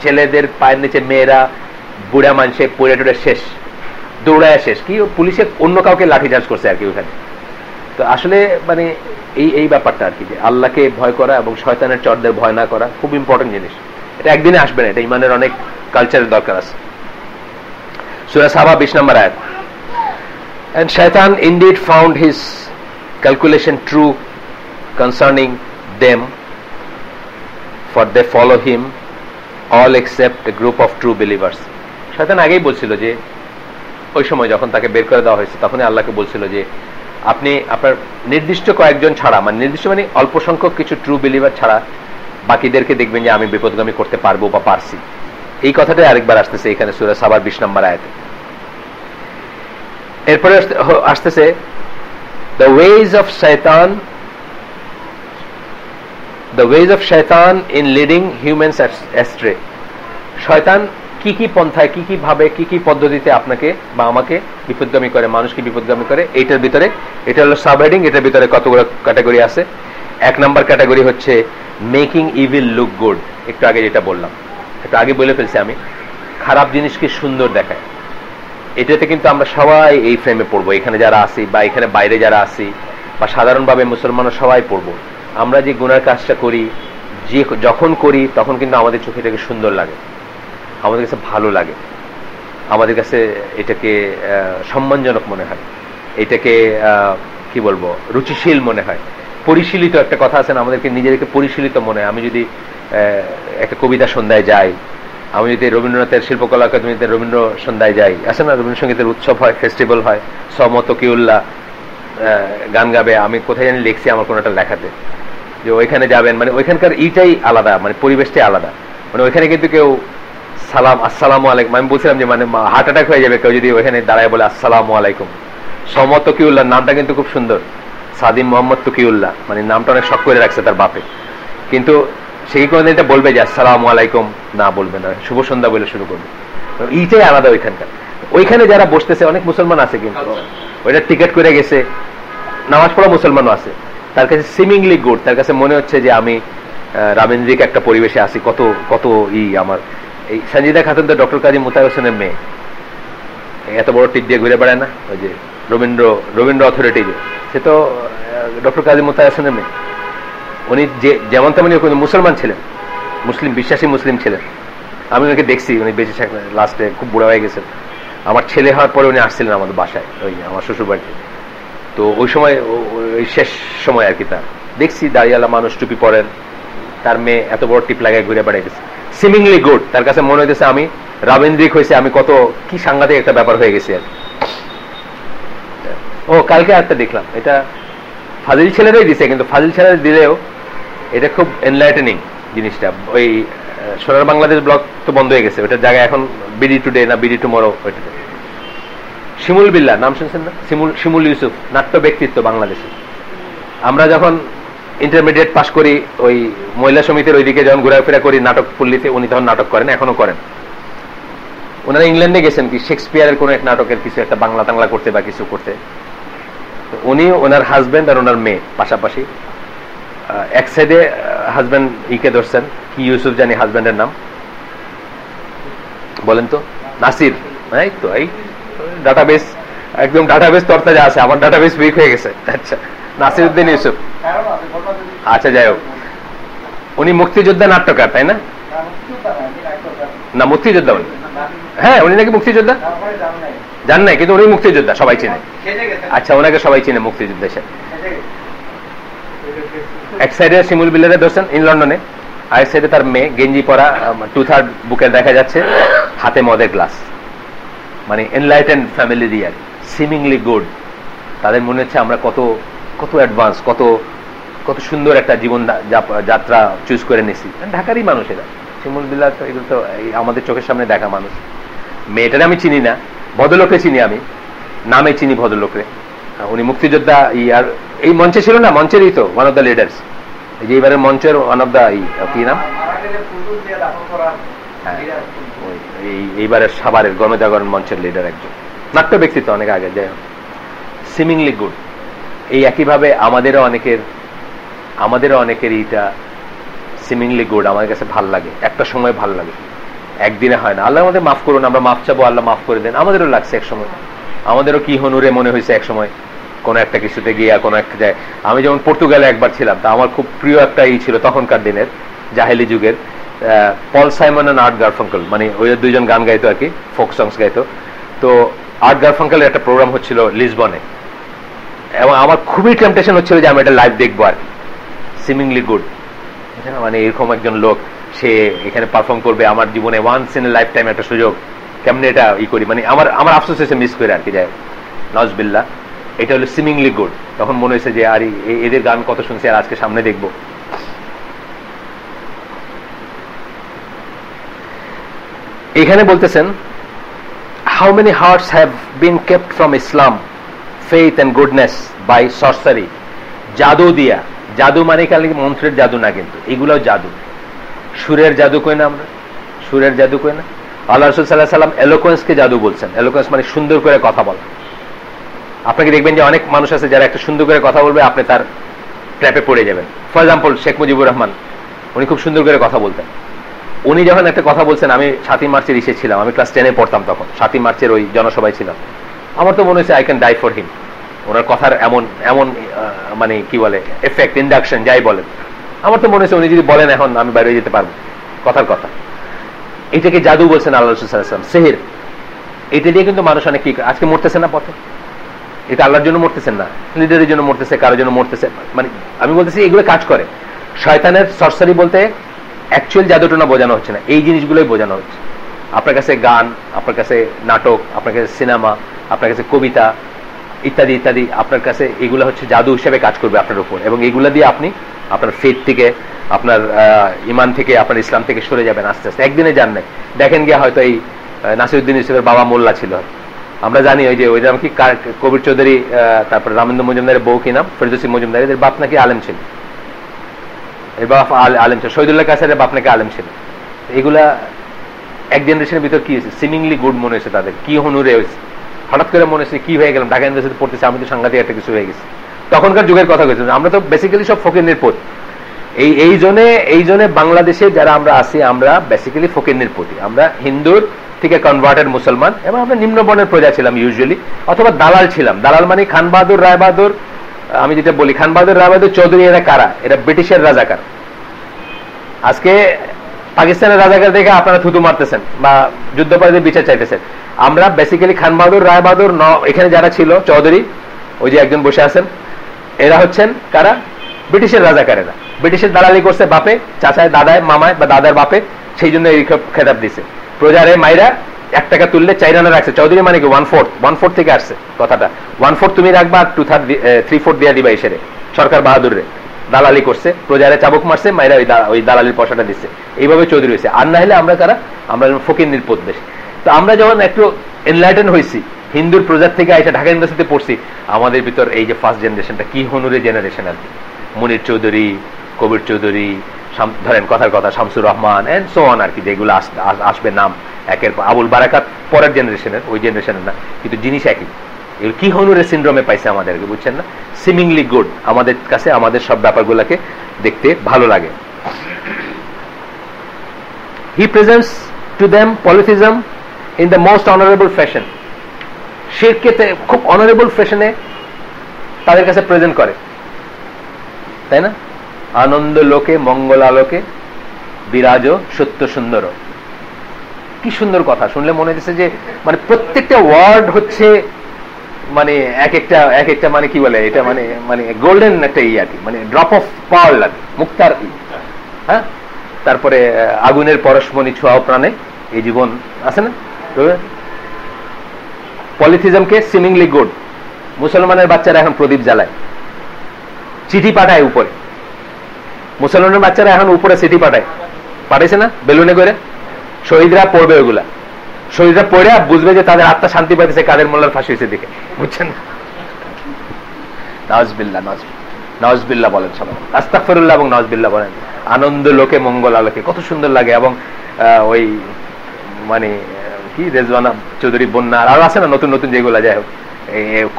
ছেলেদের পায়ের নিচে মেয়েরা, বুড়া মানুষের পড়ে টুড়ে শেষ, দৌড়ায় শেষ। কি পুলিশে অন্য কাউকে লাঠি চার্জ করছে আর কি ওখানে। তো আসলে মানে এই ব্যাপারটা আর কি, যে আল্লাহকে ভয় করা এবং শয়তানের চরদের ভয় না করা খুব ইম্পর্টেন্ট জিনিস। এটা একদিনে আসবে না, এটা ইমানের অনেক কালচারের দরকার আছে। সূরা সাবা 20 নম্বর আয়াত। And Shaitan indeed found his calculation true concerning them, for they follow him all except a group of true believers. শয়তান আগেই বলছিল যে ওই সময় যখন তাকে বের করে দেওয়া হয়েছে, তখনই আল্লাহকে বলছিল যে আপনি আপনার নির্দিষ্ট কয়েকজন ছাড়া, মানে নির্দিষ্ট মানে অল্প সংখ্যক কিছু ট্রু বিলিভার ছাড়া বাকিদেরকে দেখবেন যে আমি বিপদগামী করতে পারবো বা পারছি। এই কথাটাই আরেকবার আসতেছে এখানে সূরা সাবার 20 নম্বর আয়াতে। এরপরে আসতেছে the ways of shaitan in leading humans astray. শয়তান কি কি পন্থায়, কি কি ভাবে, কি কি পদ্ধতিতে আপনাকে বা আমাকে বিপদগামী করে, মানুষকে বিপদগামী করে। এইটার ভিতরে এটা হলো সাবহেডিং। এটার ভিতরে কতগুলো ক্যাটাগরি আছে। 1 নম্বর ক্যাটাগরি হচ্ছে মেকিং ইভিল লুক গুড। একটু আগে যেটা বললাম, একটু আগে বলে ফেলছি আমি, খারাপ জিনিসকে সুন্দর দেখায়। এটাতে কিন্তু আমরা সবাই এই ফ্রেমে পড়বো, এখানে যারা আসি বা এখানে বাইরে যারা আসি বা সাধারণভাবে মুসলমানরা সবাই পড়বো। আমরা যে গুনার কাজটা করি, যখন করি তখন কিন্তু আমাদের চোখে এটাকে সুন্দর লাগে, আমাদের কাছে ভালো লাগে, আমাদের কাছে এটাকে সম্মানজনক মনে হয়, এটাকে কি বলবো, রুচিশীল মনে হয়, পরিশীলিত। একটা কথা আছে না, আমাদেরকে নিজেদেরকে পরিশীলিত মনে হয়। আমি যদি একটা কবিতা সন্ধ্যায় যাই আমি যদি রবীন্দ্রনাথের শিল্পকলা একাডেমিতে রবীন্দ্র সন্ধ্যায় যাই, আসে না রবীন্দ্রসঙ্গীতের উৎসব হয়, ফেস্টিভ্যাল হয়, তকিউল্লাহ গান গাবে, আমি কোথায় জানি লিখছি আমার কোনো একটা লেখাতে যে ওইখানে যাবেন, মানে ওইখানকার ইটাই আলাদা, মানে পরিবেশটাই আলাদা। মানে ওইখানে কিন্তু কেউ সালাম আসসালামু আলাইকুম, আমি বলছিলাম যে মানে হার্ট অ্যাটাক হয়ে যাবে কেউ যদি ওইখানে দাঁড়ায় বলে আসসালামু আলাইকুম। তকিউল্লাহ নামটা কিন্তু খুব সুন্দর, সাদিম মোহাম্মদ তকিউল্লাহ, মানে নামটা অনেক শখ করে রাখছে তার বাপে, কিন্তু সেই কোনদিন এটা বলবে যে আসসালামু আলাইকুম না, বলবে না, শুভ সন্ধ্যা বলে শুরু করবে। এইটাই আলাদা ওইখানকার। ওইখানে যারা বসতেছে অনেক মুসলমান আছে, কিন্তু ওইটা টিকিট করে গেছে, নামাজ পড়া মুসলমানও আছে, তার কাছে সিমিংলি গুড, তার কাছে মনে হচ্ছে যে আমি রামেন্দ্রিক একটা পরিবেশে আছি, কত কত আমার এই সঞ্জিদা খাতুন তো ডক্টর কাজী মুতাই হোসেনের মেয়ে, এত বড় টিপ দিয়ে ঘুরে বেড়ায় না, ওই যে রবীন্দ্র অথরিটি, সে তো ডক্টর কাজী মুতাই হোসেনের মেয়ে। উনি যেমন তেমনি মুসলমান ছিলেন, মুসলিম বিশ্বাসী মুসলিম ছিলেন। আমি ওনাকে দেখছি, উনি বেঁচে থাকলেন, লাস্টে খুব বুড়া হয়ে গেছেন। আমার ছেলে হওয়ার পরে উনি আসছিলেন আমাদের বাসায়, ওই আমার শ্বশুর বাড়িতে। তো ওই সময় ওই শেষ সময় আর কি, তার দেখছি দাঁড়িয়ালা মানুষ, টুপি পরেন, তার মেয়ে এত বড় টিপ লাগায় ঘুরে বেড়াই গেছে, সিমিংলি গুড। তার কাছে মনে হইতেছে আমি রাবেন্দ্রিক হয়েছে, আমি কত কি সাংঘাতিক একটা ব্যাপার হয়ে গেছি আর। ও কালকে একটা দেখলাম, এটা ফাজিল ছেলেরাই দিছে, কিন্তু ফাজিল ছেলেরা দিলেও এটা খুব এনলাইটেনিং জিনিসটা। ওই সোনার বাংলাদেশ ব্লগ তো বন্ধ হয়ে গেছে, ওটার জায়গায় এখন বিডি টুডে না বিডি টুমরো, ওইটাতে শিমুল বিল্লাহ নাম শুনছেন না? শিমুল ইউসুফ, নাট্য ব্যক্তিত্ব বাংলাদেশে। আমরা যখন ইন্টারমিডিয়েট পাস করি, ওই মহিলা সমিতির ওইদিকে যখন ঘোরাফেরা করি নাটক পল্লীতে, উনি তখন নাটক করেন, এখনো করেন। ওনারা ইংল্যান্ডে গেছেন কি শেক্সপিয়ারের কোন এক নাটকের কিছু একটা বাংলা টাংলা করতে বা কিছু করতে, উনি ওনার হাজবেন্ড আর ওনার মেয়ে পাশাপাশি, এক সাইডে হাজবেন্ড ইকে ধরছেন, কি ইউসুফ জানি হাজবেন্ডের নাম, বলেন তো? নাসির। এই তো এই ডাটাবেস, একদম ডাটাবেস তরতাজা আছে, আমার ডাটাবেস উইক হয়ে গেছে। আচ্ছা, নাসিরউদ্দিন ইউসুফ, আচ্ছা যাই হোক, উনি মুক্তিযোদ্ধা নাট্যকার, তাই না? না মুক্তিযোদ্ধা উনি, হ্যাঁ উনি নাকি মুক্তিযোদ্ধা, জান নাই, কিন্তু উনি মুক্তিযোদ্ধা, সবাই চিনে। আচ্ছা, ওনাকে সবাই চিনে মুক্তিযোদ্ধা হিসেবে। এক সাইডে শিমুল বিল্লারে ধরছেন ইন লন্ডনে, আর এক সাইডে তার মেয়ে, গেঞ্জি পরা, 2/3 বুকে দেখা যাচ্ছে, হাতে মদের গ্লাস, মানে এনলাইটেন্ড ফ্যামিলি দিয়ে, সিমিংলি গুড। তাদের মনে হচ্ছে আমরা কত কত অ্যাডভান্স, কত কত সুন্দর একটা জীবন যাত্রা চুজ করে নিছি। ঢাকারই মানুষ এরা, শিমুল বিল্লাহ তো এগুলো তো আমাদের চোখের সামনে দেখা মানুষ। মেয়েটারে আমি চিনি না, ভদ্রলোককে চিনি, আমি নামে চিনি ভদ্রলোকরে। উনি মুক্তিযোদ্ধা, আর এই মঞ্চে ছিল না, মঞ্চেরই তো ওয়ান অফ দ্য লিডার্স, এই যে এবারের মঞ্চের ওয়ান অফ দ্য কি নাম, এইবারের সাভারের গণজাগরণ মঞ্চের লিডার, একজন নাট্য ব্যক্তিত্ব, অনেক আগে। যাই হোক, সিমিংলি গুড। এই একইভাবে আমাদেরও অনেকের এইটা সিমিংলি গুড, আমার কাছে ভাল লাগে, একটা সময় ভাল লাগে, একদিনে হয় না। আল্লাহ আমাদের মাফ করুন, আমরা মাফ চাবো, আল্লাহ মাফ করে দেন। আমাদেরও লাগছে এক সময়, আমাদেরও কি হনুরে মনে হয়েছে এক সময় কোন একটা কিছুতে গিয়া কোন একটা যায়। আমি যেমন পর্তুগালে একবার ছিলাম, তা আমার খুব প্রিয় একটা ছিল তখনকার দিনের জাহেলি যুগের, পল সাইমন আর আর্ট গারফাঙ্কেল, মানে ওই দুইজন গান গাইতো আর কি, ফোক সংস গাইতো। তো আর্ট গারফাঙ্কেলের একটা প্রোগ্রাম হচ্ছিল লিসবনে, এবং আমার খুবই টেম্পটেশন হচ্ছিল যে আমি এটা লাইভ দেখবো আর কি। সিমিংলি গুড, মানে এরকম একজন লোক, সে এখানে পারফর্ম করবে, আমার জীবনে once in a lifetime একটা সুযোগ, কেমনে এটা করি, মানে আমার আফসোস হয়েছে মিস করে আর কি। যায় নজবিল্লাহ, এটা হলো সিমিংলি গুড। তখন মনে হয়েছে যে আর এদের গান কত শুনছি, আর আজকে সামনে দেখবো। এখানে বলতেছেন, how many hearts have been kept from Islam, faith and goodness by sorcery. জাদু দিয়া, জাদু মানে খালি মন্ত্রের জাদু না, কিন্তু এগুলোও জাদু। সুরের জাদু কই না আমরা, সুরের জাদু কই না। আল্লাহ রাসূল সাল্লাল্লাহু আলাইহি ওয়াসাল্লাম এলোকোয়েন্সকে জাদু বলছেন। এলোকোয়েন্স মানে সুন্দর করে কথা বলা। আপনাকে দেখবেন যে অনেক মানুষ আছে যারা একটা সুন্দর করে কথা বলবে, আপনি তার ট্র্যাপে পড়ে যাবেন। ফর এক্সাম্পল শেখ মুজিবুর রহমান, উনি খুব সুন্দর করে কথা বলতেন। উনি যখন একটা কথা বলছেন, আমি 7ই মার্চের ইসে ছিলাম, আমি ক্লাস 10-এ পড়তাম তখন, 7ই মার্চের ওই জনসভায় ছিলাম। আমার তো মনে হয়েছে I can die for him. ওনার কথার এমন এমন মানে কি বলে এফেক্ট, ইন্ডাকশন যাই বলেন, আমার তো মনে হচ্ছে উনি যদি বলেন এখন আমি বাইরে যেতে পারবো, কথার কথা। এটাকে জাদু বলছেন আল্লাহ রাসূল সাল্লাল্লাহু আলাইহি ওয়াসাল্লাম, সিহর। এটা দিয়ে কিন্তু মানুষ অনেক কি আজকে মরতেছে না পথে, এটা আল্লাহর জন্য মরতেছেন না, লিডারের জন্য মরতেছে, কারোর জন্য মরতেছে। মানে আমি বলতেছি এগুলো কাজ করে। শয়তানের সরসারি বলতে অ্যাকচুয়াল জাদুটোনা বোঝানো হচ্ছে না, এই জিনিসগুলোই বোঝানো হচ্ছে। আপনার কাছে গান, আপনার কাছে নাটক, আপনার কাছে সিনেমা, আপনার কাছে কবিতা ইত্যাদি ইত্যাদি, আপনার কাছে এগুলো হচ্ছে জাদু হিসেবে কাজ করবে আপনার উপর, এবং এগুলা দিয়ে আপনি আপনার ফেথ থেকে, আপনার ইমান থেকে, আপনার ইসলাম থেকে সরে যাবেন আস্তে আস্তে। একদিনে যান নাই, দেখেন গিয়ে হয়তো এই নাসিরউদ্দিন ইউসুফের বাবা মোল্লা ছিল, আমরা জানি ওই যে ওই নাম কি কবির চৌধুরী, তারপর রামেন্দ্র মজুমদারের বউ কি নাম, ফেরদৌসী মজুমদার, এদের বাপ নাকি আলেম ছিল, এর বাপ আলেম ছিল, শহীদুল্লাহ কাসের বাপ নাকি আলেম ছিল। এগুলা এক জেনারেশনের ভিতর কি হয়েছে, সিমিংলি গুড মনে হয়েছে তাদের, কি হনুরে হয়েছে, হঠাৎ করে মনে হচ্ছে কি হয়ে গেলাম, ঢাকা ইউনিভার্সিটি পড়তেছে, আমি তো সাংঘাতিক একটা কিছু হয়ে গেছে। তখনকার যুগের কথা হয়েছে, আমরা তো বেসিক্যালি সব ফকির পথ, এই জন্য বাংলাদেশে যারা আমরা আছি, আমরা বেসিক্যালি ফকির পথি, আমরা হিন্দুর থেকে কনভার্টেড মুসলমান, এবং আমরা নিম্ন বর্ণের প্রজা ছিলাম ইউজুয়ালি, অথবা দালাল ছিলাম। দালাল মানে খান বাহাদুর রায় বাহাদুর, আমি যেটা বলি খান বাহাদুর রায় বাহাদুর চৌধুরী, এরা কারা? এরা ব্রিটিশের রাজাকার। আজকে পাকিস্তানের রাজাকার দেখে আপনারা থুতু মারতেছেন বা যুদ্ধাপরাধীদের বিচার চাইতেছেন। আমরা বেসিক্যালি খান বাহাদুর রায় বাহাদুর, এখানে যারা ছিল চৌধুরী, ওই যে একজন বসে আছেন, এরা হচ্ছেন কারা? ব্রিটিশের রাজাকারেরা। ব্রিটিশের দালালি করছে বাপে, চাচায়, দাদায়, মামায় বা দাদার বাপে, সেই জন্য এই খেতাব দিছে। প্রজারে মাইরা 1 টাকা তুললে 4 আনা রাখছে। চৌধুরী মানে কি 1/4 থেকে আসছে কথাটা। 1/4 তুমি রাখবা, 3/4 দিয়ে দিবা এসে সরকার বাহাদুর রে। দালালি করছে, প্রজারে চাবুক মারছে, মাইরা ওই দালালির পয়সাটা দিচ্ছে, এইভাবে চৌধুরী হয়েছে। আর না হলে আমরা কারা? আমরা ফকির নির্পদ দেশ। তো আমরা যখন একটু এনলাইটেন হয়েছি, হিন্দুর প্রজার থেকে এসে ঢাকা ইউনিভার্সিটিতে পড়ছি, আমাদের ভিতর এই যে ফার্স্ট জেনারেশনটা, কি হনুরে জেনারেশন আর কি, মনির চৌধুরী, কবির চৌধুরী, ধরেন কথার কথা Shamsur Rahman and so on আর কি, যেগুলো আসবে নাম একের পর, আবুল বারাকাত পরের জেনারেশনের, ওই জেনারেশনের না, কিন্তু জিনিস একই। কি হনুরে সিনড্রোমে পাইছে আমাদেরকে, বুঝছেন না? সিমিংলি গুড, আমাদের কাছে আমাদের সব ব্যাপারগুলোকে দেখতে ভালো লাগে। He presents to them polytheism in the most honourable fashion. শিরকে খুব অনারেবল ফ্যাশনে তাদের কাছে প্রেজেন্ট করে, তাই না? আনন্দ লোকে মঙ্গল আলোকে বিরাজ সত্য সুন্দর। কি সুন্দর কথা, শুনলে মনে হচ্ছে যে মানে প্রত্যেকটা ওয়ার্ড হচ্ছে মানে এক একটা মানে কি বলে এটা, মানে গোল্ডেন একটা ই আর কি, মানে ড্রপ অফ পার্ল আর মুক্তার। হ্যাঁ, তারপরে আগুনের পরশমণি ছোঁয়াও প্রাণে, এই জীবন আছে না? পলিথিজমকে সিমিংলি গুড। মুসলমানের বাচ্চারা এখন প্রদীপ জ্বালায়, চিঠি পাঠায় উপরে। মুসলমানের বাচ্চারা এখন উপরে চিঠি পাঠাইছে না বেলুনে করে। শহীদরা পড়বে ওগুলা, শহীদরা পড়ে বুঝবে যে তাদের আত্মা শান্তি পাইতেছে কাদের মোল্লার ফাঁসি হয়েছে দেখে, বুঝছেন? নাউজুবিল্লাহ, নাউজুবিল্লাহ বলেন সবাই, আস্তাগফিরুল্লাহ এবং নাউজুবিল্লাহ বলেন। আনন্দ লোকে মঙ্গল আলোকে, কত সুন্দর লাগে। এবং ওই মানে কি রেজওয়ানা চৌধুরী বন্যা আর আছে না নতুন নতুন যেগুলা, যাই হোক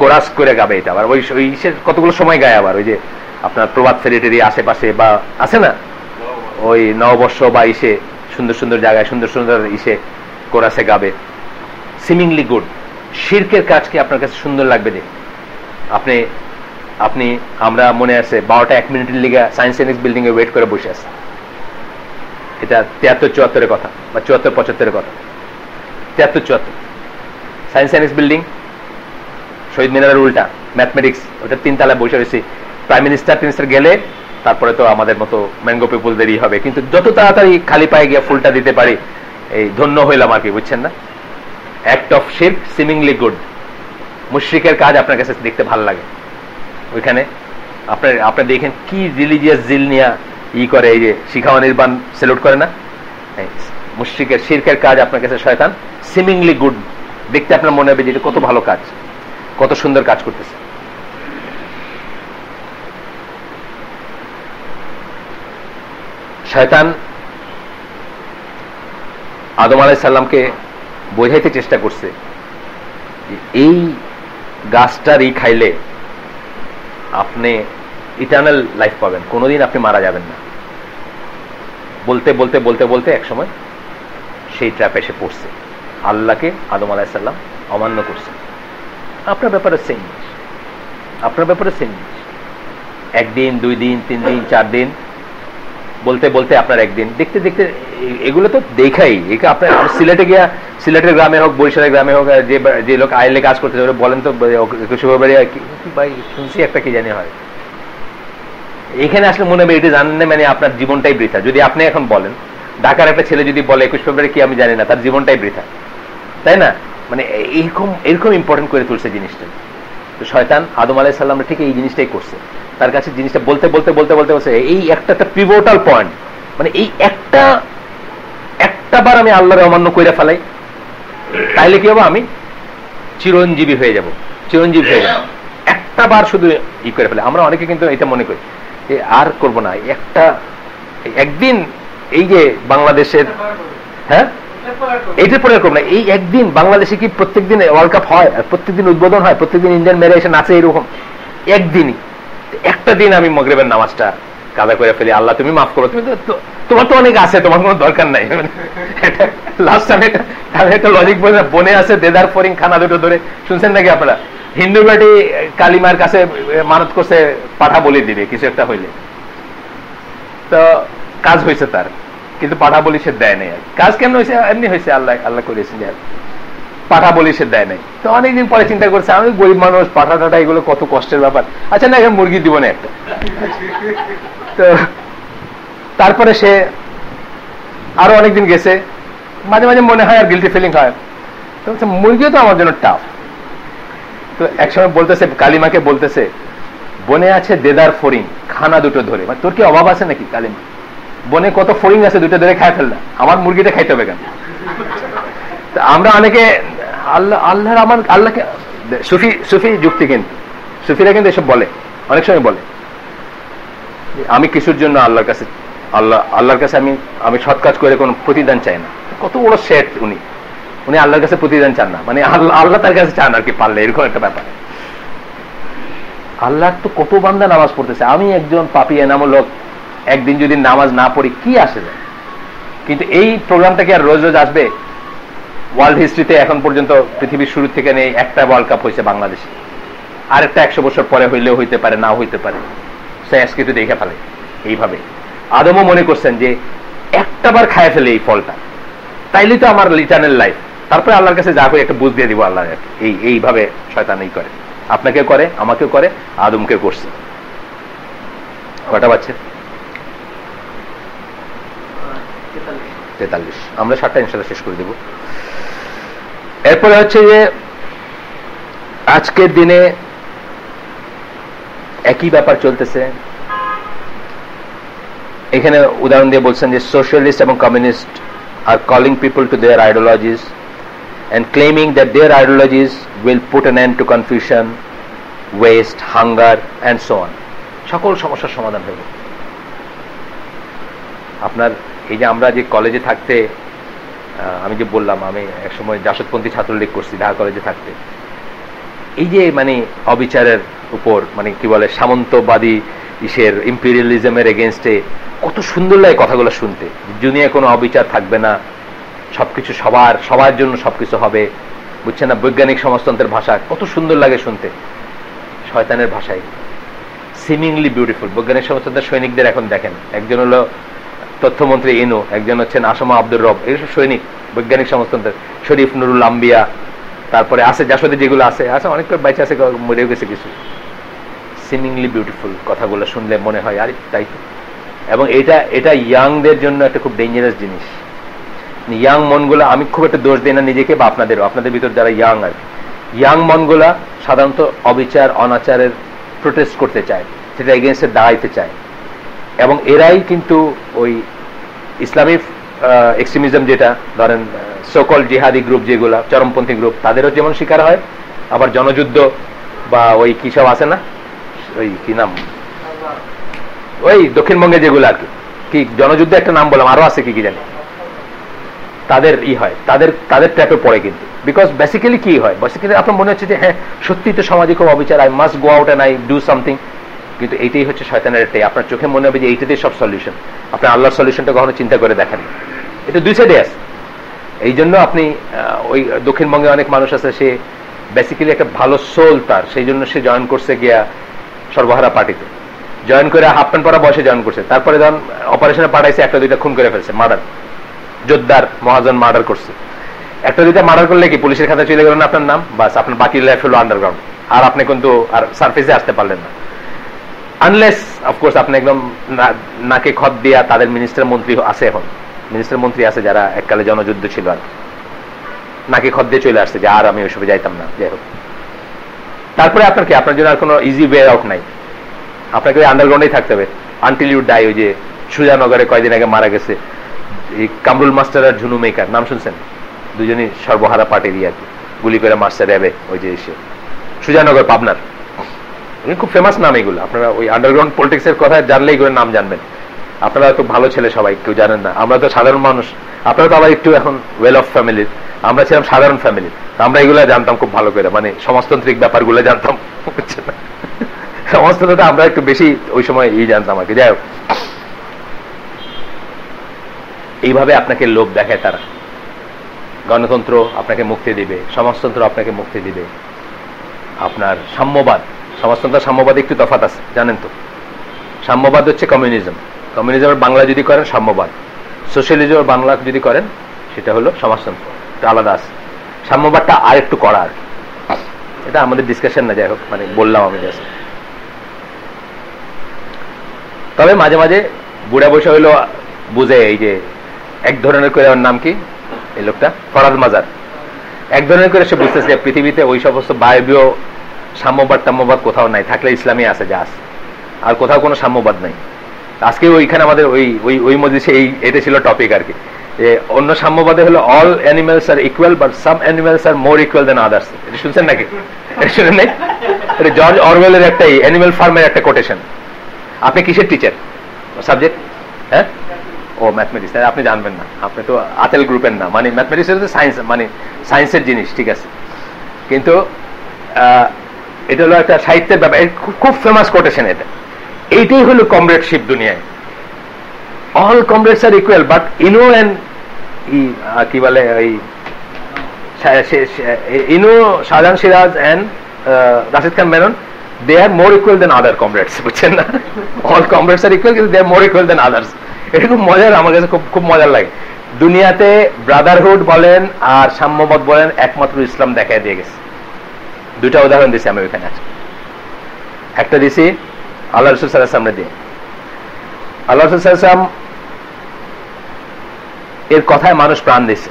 কোরাস করে গাবে এটা। আবার ওই কতগুলো সময় গায়, আবার ওই যে আপনার প্রভাত ফেরিটেরি আশেপাশে বা আছে না, ওই নববর্ষ বা ইসে সুন্দর সুন্দর জায়গায় সুন্দর সুন্দর ইসে কোরাসে গাবে। Seemingly good. শিরকের কাজকে আপনার কাছে সুন্দর লাগবে যে আপনি আমরা মনে আছে 12টা 1 মিনিটের লিগে সায়েন্স এনিক্স বিল্ডিং এ ওয়েট করে বসে আছে। এটা 73-74 কথা বা 74-75 কথা। 73-74 সায়েন্স এনিক্স বিল্ডিং, শহীদ মিনারের উল্টা ম্যাথমেটিক্স, ওটা 3 তলায় বসে রয়েছে। প্রাইম মিনিস্টার গেলে তারপরে তো আমাদের মতো ম্যাঙ্গো পিপুলদেরই হবে, কিন্তু যত তাড়াতাড়ি খালি পায়ে গিয়ে ফুলটা দিতে পারি এই ধন্য হইলাম আর কি, বুঝছেন না? অ্যাক্ট অফ শিরক সিমিংলি গুড। মুশরিকের কাজ আপনার কাছে দেখতে ভালো লাগে। ওইখানে আপনি দেখেন কি রিলিজিয়াস জিল নিয়া করে, এই যে শিখাওয়া নির্বাণ সেলুট করে না, মুশরিকের শিরকের কাজ আপনার কাছে শয়তান সিমিংলি গুড দেখতে আপনার মনে হবে যে এটা কত ভালো কাজ, কত সুন্দর কাজ করতেছে। শয়তান আদম আলাইহিস সালামকে বোঝাইতে চেষ্টা করছে এই গাছটার খাইলে আপনি ইটারনাল লাইফ পাবেন, কোনোদিন আপনি মারা যাবেন না। বলতে বলতে বলতে বলতে এক সময় সেই ট্র্যাপে এসে পড়ছে। আল্লাহকে আদম আলাইহিস সালাম অমান্য করছে। আপনার ব্যাপারে সেম জিনিস, আপনার ব্যাপারে সেম জিনিস। 1 দিন 2 দিন 3 দিন 4 দিন বলতে বলতে আপনার একদিন, দেখতে দেখতে এগুলো তো দেখাই। আপনার সিলেটে গিয়া, সিলেটের গ্রামে হোক বরিশালের গ্রামে হোক, যে লোক আইলে কাজ করতে বলেন তো ভাই শুনছি একটা কি জানি হয় এখানে আসলে মনে হবে এটা জানেন না, মানে আপনার জীবনটাই বৃথা। যদি আপনি এখন বলেন, ঢাকার একটা ছেলে যদি বলে 21 ফেব্রুয়ারি কি আমি জানি না, তার জীবনটাই বৃথা, তাই না? মানে এরকম ইম্পর্টেন্ট করে তুলছে জিনিসটা। তো শয়তান আদম আলাইহিস সালাম ঠিক এই জিনিসটাই করছে, তার কাছে জিনিসটা বলতে বলতে বলতে বলতে বলছে এই একটা পিভটাল পয়েন্ট, মানে এই একটা বার আমি আল্লাহর অমান্য কইরা ফেলাই, তাইলে কি হবে? আমি চিরঞ্জীবী হয়ে যাব, চিরঞ্জীবী হয়ে যাব। একটা বার শুধু ই করে ফেলে। আমরা অনেকে কিন্তু এটা মনে করি যে আর করব না, একদিন এই যে বাংলাদেশের, হ্যাঁ এইটার পরে করবো না, এই একদিন বাংলাদেশে কি প্রত্যেকদিন ওয়ার্ল্ড কাপ হয়, প্রত্যেকদিন উদ্বোধন হয়, প্রত্যেকদিন ইন্ডিয়ান মেরে এসে নাচে, এরকম একদিনই, একটা দিন আমি মাগরিবের নামাজটা কাদা করে ফেলি, আল্লাহ তুমি মাফ করো, তুমি তো তোমার তো অনেক আছে, তোমার কোনো দরকার নাই। লাস্ট টাইম একটা লজিক বলে, বনে আছে দেদার ফরিং খানা দুটো ধরে, শুনছেন নাকি আপনারা? হিন্দু বাড়ি কালিমার কাছে মানত করছে পাঠা বলি দিবে কিছু একটা হইলে, তো কাজ হয়েছে তার, কিন্তু পাঠা বলি সে দেয় নাই। কাজ কেমন হয়েছে? এমনি হয়েছে, আল্লাহ আল্লাহ করেছেন, পাঠা বলি সে দেয় নাই। তো অনেকদিন পরে চিন্তা করছে আমি গরিব মানুষ, পাঠা টাটা এগুলো কত কষ্টের ব্যাপার, আচ্ছা না এখন মুরগি দিব না একটা। তো তারপরে সে আরো অনেকদিন গেছে, মাঝে মাঝে মনে হয় আর গিল্টি ফিলিং হয়, তো মুরগিও তো আমার জন্য টাফ। তো একসময় বলতেছে, কালিমাকে বলতেছে বনে আছে দেদার ফরিং খানা দুটো ধরে, মানে তোর কি অভাব আছে নাকি কালিমা? বনে কত ফরিং আছে, দুটো ধরে খায় ফেললা, আমার মুরগিটা খাইতে হবে কেন? আমরা অনেকে আল্লাহর আমার আল্লাহকে সুফি যুক্তি, কিন্তু সুফিরা কিন্তু এসব বলে, অনেক সময় বলে আমি কিছুর জন্য আল্লাহর কাছে আমি সৎ কাজ করে কোনো প্রতিদান চাই না। কত বড় শেঠ উনি আল্লাহর কাছে প্রতিদান চান না, মানে আল্লাহ তার কাছে চান আর কি, পারলে এরকম একটা ব্যাপার। আল্লাহ তো কত বান্দা নামাজ পড়তেছে, আমি একজন পাপী এনামূল লোক, একদিন যদি নামাজ না পড়ি কি আসে যায়? কিন্তু এই প্রোগ্রামটা কি আর রোজ রোজ আসবে? ওয়ার্ল্ড হিস্ট্রিতে এখন পর্যন্ত পৃথিবীর শুরু থেকে নেই একটা ওয়ার্ল্ড কাপ হয়েছে বাংলাদেশে, আর একটা 100 বছর পরে হইলেও হইতে পারে, না হইতে পারে, সে আজকে তো দেখে ফেলে। এইভাবে আদমও মনে করছেন যে একটা বার খায় ফেলে এই ফলটা, তাইলে তো আমার ইটারনাল লাইফ, তারপরে আল্লাহর কাছে যা করে একটা বুঝ দিয়ে দিব আল্লাহ। এইভাবে শয়তান এই করে, আপনাকে করে, আমাকেও করে, আদমকে করছে। কটা বাজছে? 43। আমরা 7টা ইনশাআল্লাহ শেষ করে দেব। এরপরে হচ্ছে যে আজকের দিনে একই ব্যাপার চলতেছে। এখানে উদাহরণ দিয়ে বলছেন যে সোশ্যালিস্ট এবং communist are calling people to their ideologies and claiming that their ideologies will put an end to confusion, waste, hunger and so on. সকল সমস্যার সমাধান হবে। আপনার এই যে আমরা যে কলেজে থাকতে, আমি যে বললাম আমি একসময় জাসদপন্থী ছাত্রলীগ করছি ঢাকা কলেজে থাকতে, এই যে মানে অবিচারের উপর, মানে কি বলে সামন্তবাদী ইম্পেরিয়ালিজমের এগেনস্টে কত সুন্দর লাগে কথাগুলো শুনতে। দুনিয়ায় কোনো অবিচার থাকবে না, সবকিছু সবার জন্য সবকিছু হবে, বুঝছেন না? বৈজ্ঞানিক সমাজতন্ত্রের ভাষা কত সুন্দর লাগে শুনতে, শয়তানের ভাষায় সিমিংলি বিউটিফুল। বৈজ্ঞানিক সমাজতন্ত্রের সৈনিকদের এখন দেখেন, একজন হলো তথ্যমন্ত্রী ইনু, একজন হচ্ছেন আসামা আব্দুর রব, এইসব সৈনিক বৈজ্ঞানিক সমাজতন্ত্রের, শরীফ নুরুল আম্বিয়া, তারপরে আছে জাসদে যেগুলো আছে অনেক বাইচে আছে, মরেও গেছে কিছু। সিমিংলি বিউটিফুল কথাগুলো শুনলে মনে হয় আর তাই তো। এবং এটা ইয়াংদের জন্য একটা খুব ডেঞ্জারাস জিনিস। ইয়াং মনগুলা, আমি খুব একটা দোষ দিই না নিজেকে বা আপনাদের ভিতর যারা ইয়াং আর ইয়াং মনগুলা সাধারণত অবিচার অনাচারের প্রোটেস্ট করতে চায়, সেটা এগেইনস্টে দাঁড়াইতে চায়, এবং এরাই কিন্তু ওই ইসলামিক এক্সট্রিমিজম, যেটা ধরেন সোকল জিহাদি গ্রুপ, যেগুলা চরমপন্থী গ্রুপ, তাদেরও যেমন শিকার হয়, আবার জনযুদ্ধ বা ওই কি সব আছে না, ওই কি নাম, ওই দক্ষিণবঙ্গে যেগুলো আর কি জনযুদ্ধে একটা নাম বললাম, আরো আছে কি জানি, তাদের হয়, তাদের ট্র্যাপে পড়ে কিন্তু। বিকজ বেসিক্যালি কি হয়, বেসিক্যালি আপনার মনে হচ্ছে যে হ্যাঁ সত্যি তো সমাজে খুব অবিচার, I must go out and I do something, কিন্তু এইটাই হচ্ছে শয়তানের এটাই। আপনার চোখে মনে হবে যে এইটাতেই সব সলিউশন, আপনার আল্লাহর সলিউশনটা কখনো চিন্তা করে দেখেন, এটা দুই সাইডে আছে। এই জন্য আপনি ওই দক্ষিণবঙ্গে অনেক মানুষ আছে, সে বেসিক্যালি একটা ভালো সোল তার, সেই জন্য সে জয়েন করছে গিয়া সর্বহারা পার্টিতে, জয়েন করে হাফ প্যান্ট পরা বয়সে জয়েন করছে, তারপরে যখন অপারেশনে পাঠাইছে একটা দুইটা খুন করে ফেলছে, মার্ডার, জোরদার মহাজন মার্ডার করছে। একটা দুইটা মার্ডার করলে কি পুলিশের খাতায় চলে গেলেন আপনার নাম, বাস আপনার বাকি লাইফ হলো আন্ডারগ্রাউন্ড, আর আপনি কিন্তু আর সার্ফেসে আসতে পারলেন না। আনলেস অফকোর্স আপনি একদম নাকে খত দিয়া তাদের মিনিস্টার মন্ত্রী আছে, এখন মিনিস্টার মন্ত্রী আছে যারা এককালে জনযুদ্ধ ছিল, আর নাকে খত দিয়ে চলে আসছে যে আর আমি ওইসবে যাইতাম না। যাই হোক, তারপরে আপনার কি, আপনার জন্য আর কোনো ইজি ওয়ে আউট নাই, আপনাকে ওই আন্ডারগ্রাউন্ডেই থাকতে হবে আনটিল ইউ ডাই। ওই যে সুজানগরে কয়দিন আগে মারা গেছে এই কামরুল মাস্টার আর ঝুনু মেকার, নাম শুনছেন? দুজনই সর্বহারা পার্টির আর কি, গুলি করে মারছে র্যাবে। ওই যে এসে সুজানগর পাবনার, খুব ফেমাস নাম এগুলো। আপনারা ওই আন্ডারগ্রাউন্ড পলিটিক্স এর কথা জানলে এগুলোর নাম জানবেন। আপনারা তো ভালো ছেলে সবাই, কেউ জানেন না, আমরা তো সাধারণ মানুষ। আপনারা তো আবার একটু এখন ওয়েল অফ ফ্যামিলির, আমরা ছিলাম সাধারণ ফ্যামিলি, আমরা এগুলো জানতাম খুব ভালো করে, মানে সমাজতান্ত্রিক ব্যাপারগুলো জানতাম। সমাজতন্ত্রটা আমরা একটু বেশি ওই সময় জানতাম আর কি। যাই হোক, এইভাবে আপনাকে লোভ দেখায় তারা। গণতন্ত্র আপনাকে মুক্তি দিবে, সমাজতন্ত্র আপনাকে মুক্তি দিবে। আপনার সাম্যবাদ, সমাজতন্ত্র সাম্যবাদ একটু তফাৎ আছে জানেন তো। সাম্যবাদ হচ্ছে কমিউনিজম, কমিউনিজমের বাংলা যদি করেন সাম্যবাদ, সোশ্যালিজমের বাংলা যদি করেন সেটা হলো সমাজতন্ত্র, এটা আলাদা আছে। সাম্যবাদটা আর একটু করা আর কি, এটা আমাদের ডিসকাশন না। যাই হোক, মানে বললাম আমি জাস্ট। তবে মাঝে মাঝে বুড়া বসে হইলো বুঝে, এই যে এক ধরনের করে, ওর নাম কি এই লোকটা, ফরাদ মাজার, এক ধরনের করে সে বুঝতেছে পৃথিবীতে ওই সমস্ত বায়বীয় সাম্যবাদ টাম্যবাদ কোথাও নাই, থাকলে ইসলামী আছে যা আছে, আর কোথাও কোনো সাম্যবাদ নাই। আজকে ওইখানে আমাদের ওই মজলিসে এটা ছিল টপিক আর কি, যে অন্য সাম্যবাদে হলো all animals are equal but some animals are more equal than others. এটা শুনছেন নাকি? এটা শুনেন নাই? এটা জর্জ অরওয়েলের একটা অ্যানিমেল ফার্মের একটা কোটেশন। আপনি কিসের টিচার সাবজেক্ট? হ্যাঁ, ও ম্যাথমেটিক্স। আপনি জানবেন না, আপনি তো আতেল গ্রুপের না, মানে ম্যাথমেটিক্স হচ্ছে সায়েন্স, মানে সায়েন্সের জিনিস, ঠিক আছে। কিন্তু এটা হলো একটা সাহিত্যের ব্যাপার, খুব ফেমাস কোটেশন এটা। এইটাই হলো কমরেডশিপ দুনিয়ায়। All comrades are equal but ইনো এন্ড কি বলে ওই ইনো, Shahjahan Siraj and Rashid Khan Menon, they are more equal than other comrades, বুঝছেন না? all comrades are equal কিন্তু they are more equal than others। এটা খুব মজার, আমার কাছে খুব মজার লাগে। দুনিয়াতে ব্রাদারহুড বলেন আর সাম্যবাদ বলেন একমাত্র ইসলাম দেখায় দিয়ে গেছে। দুইটা উদাহরণ দিছি আমি ওইখানে আছে। একটা দিছি আল্লাহ রাসূল সাল্লাল্লাহু আলাইহি ওয়াসাল্লাম দিয়ে। আল্লাহ রাসূল সাল্লাল্লাহু আলাইহি ওয়াসাল্লাম এর কথায় মানুষ প্রাণ দিছে,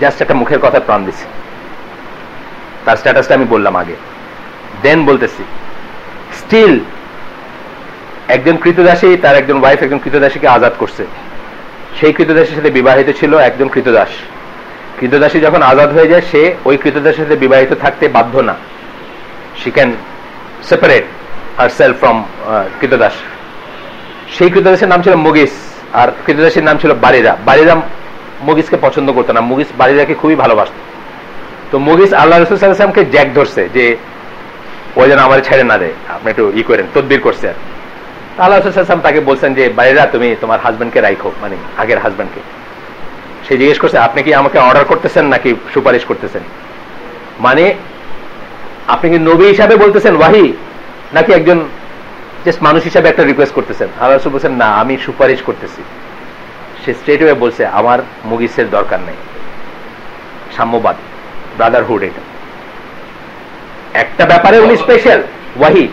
জাস্ট একটা মুখের কথায় প্রাণ দিছে। তার স্ট্যাটাসটা আমি বললাম আগে, দেন বলতেছি স্টিল একজন কৃতদাসী তার একজন ওয়াইফ একজন কৃতদাসীকে আজাদ করছে, সেই কৃতদাসীর সাথে বিবাহিত ছিল একজন কৃতদাস। কৃতদাসী যখন আজাদ হয়ে যায়, সে ওই কৃতদাসীর সাথে বিবাহিত থাকতে বাধ্য না, she can separate herself from kritodas. সেই কৃতদাসের নাম ছিল মুগিস, আর কৃতদাসীর নাম ছিল বারিরা। বারিরা মুগিসকে পছন্দ করতো না, মুগিস বারিরাকে খুবই ভালোবাসত। তো মুগিস আল্লাহ রাসূল সাল্লাল্লাহু আলাইহি ওয়াসাল্লামকে জ্যাক ধরছে যে ও যেন আমার ছেড়ে না দেয়, আপনি একটু করেন, তদবির করছে। আর আল্লাহ রাসূল সাল্লাল্লাহু আলাইহি ওয়াসাল্লাম তাকে বলছেন যে বারিরা তুমি তোমার হাজবেন্ডকে রাখো, মানে আগের হাজবেন্ডকে। সে জিজ্ঞেস করছে আপনি কি আমাকে অর্ডার করতেছেন নাকি সুপারিশ করতেছেন, মানে আপনি কি নবী হিসাবে বলতেছেন ওয়াহি, নাকি একজন জাস্ট মানুষ হিসাবে একটা রিকোয়েস্ট করতেছেন? আল্লাহ রাসূল বলছেন না, আমি সুপারিশ করতেছি। সে স্ট্রেট ওয়ে বলছে আমার মুগিসের দরকার নেই। সাম্যবাদ, ব্রাদারহুড, এটা একটা ব্যাপারে উনি স্পেশাল ওয়াহি,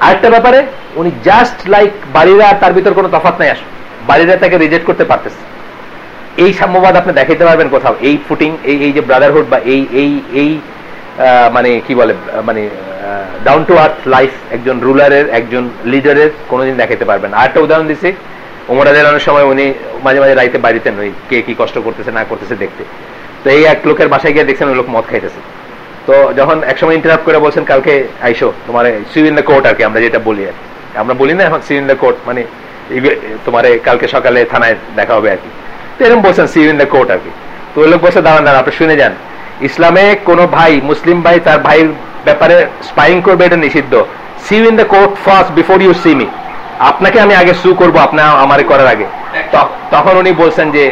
আরেকটা ব্যাপারে উনি জাস্ট লাইক বাড়িরা, তার ভিতর কোনো তফাৎ নাই। আসে বাড়িরা তাকে রিজেক্ট করতে পারতেছে। এই সাম্যবাদ আপনি দেখাইতে পারবেন কোথাও? এই ফুটিং, এই যে ব্রাদারহুড বা এই মানে কি বলে, মানে ডাউন টু আর্থ লাইফ একজন রুলারের, একজন লিডারের কোনোদিন দেখাইতে পারবেন। আরেকটা উদাহরণ দিচ্ছি, ওমর রাদিয়াল্লাহু আনহুর সময় উনি মাঝে মাঝে রাইতে বাড়িতেন ওই কে কি কষ্ট করতেছে না করতেছে দেখতে। তো এই এক লোকের বাসায় গিয়ে দেখছেন ওই লোক মদ খাইতেছে। তো যখন একসময় ইন্টারাপ্ট করে বলছেন কালকে আইসো, তোমার সিউ ইন দ্য কোর্ট আর কি, আমরা যেটা বলি আর আমরা বলি না এখন, সিউ ইন দ্য কোর্ট মানে তোমার কালকে সকালে থানায় দেখা হবে আর কি। তো এরকম বলছেন সিউ ইন দ্য কোর্ট আর কি। তো ওই লোক বলছে দাঁড়ান দাঁড়ান, আপনি শুনে যান, ইসলামে কোনো ভাই, মুসলিম ভাই তার ভাইয়ের ব্যাপারে স্পাইং করবে, এটা নিষিদ্ধ। Sue in the court first before you see me, আপনাকে আমি আগে সু করবো আপনার আমার করার আগে। তখন উনি বলছেন যে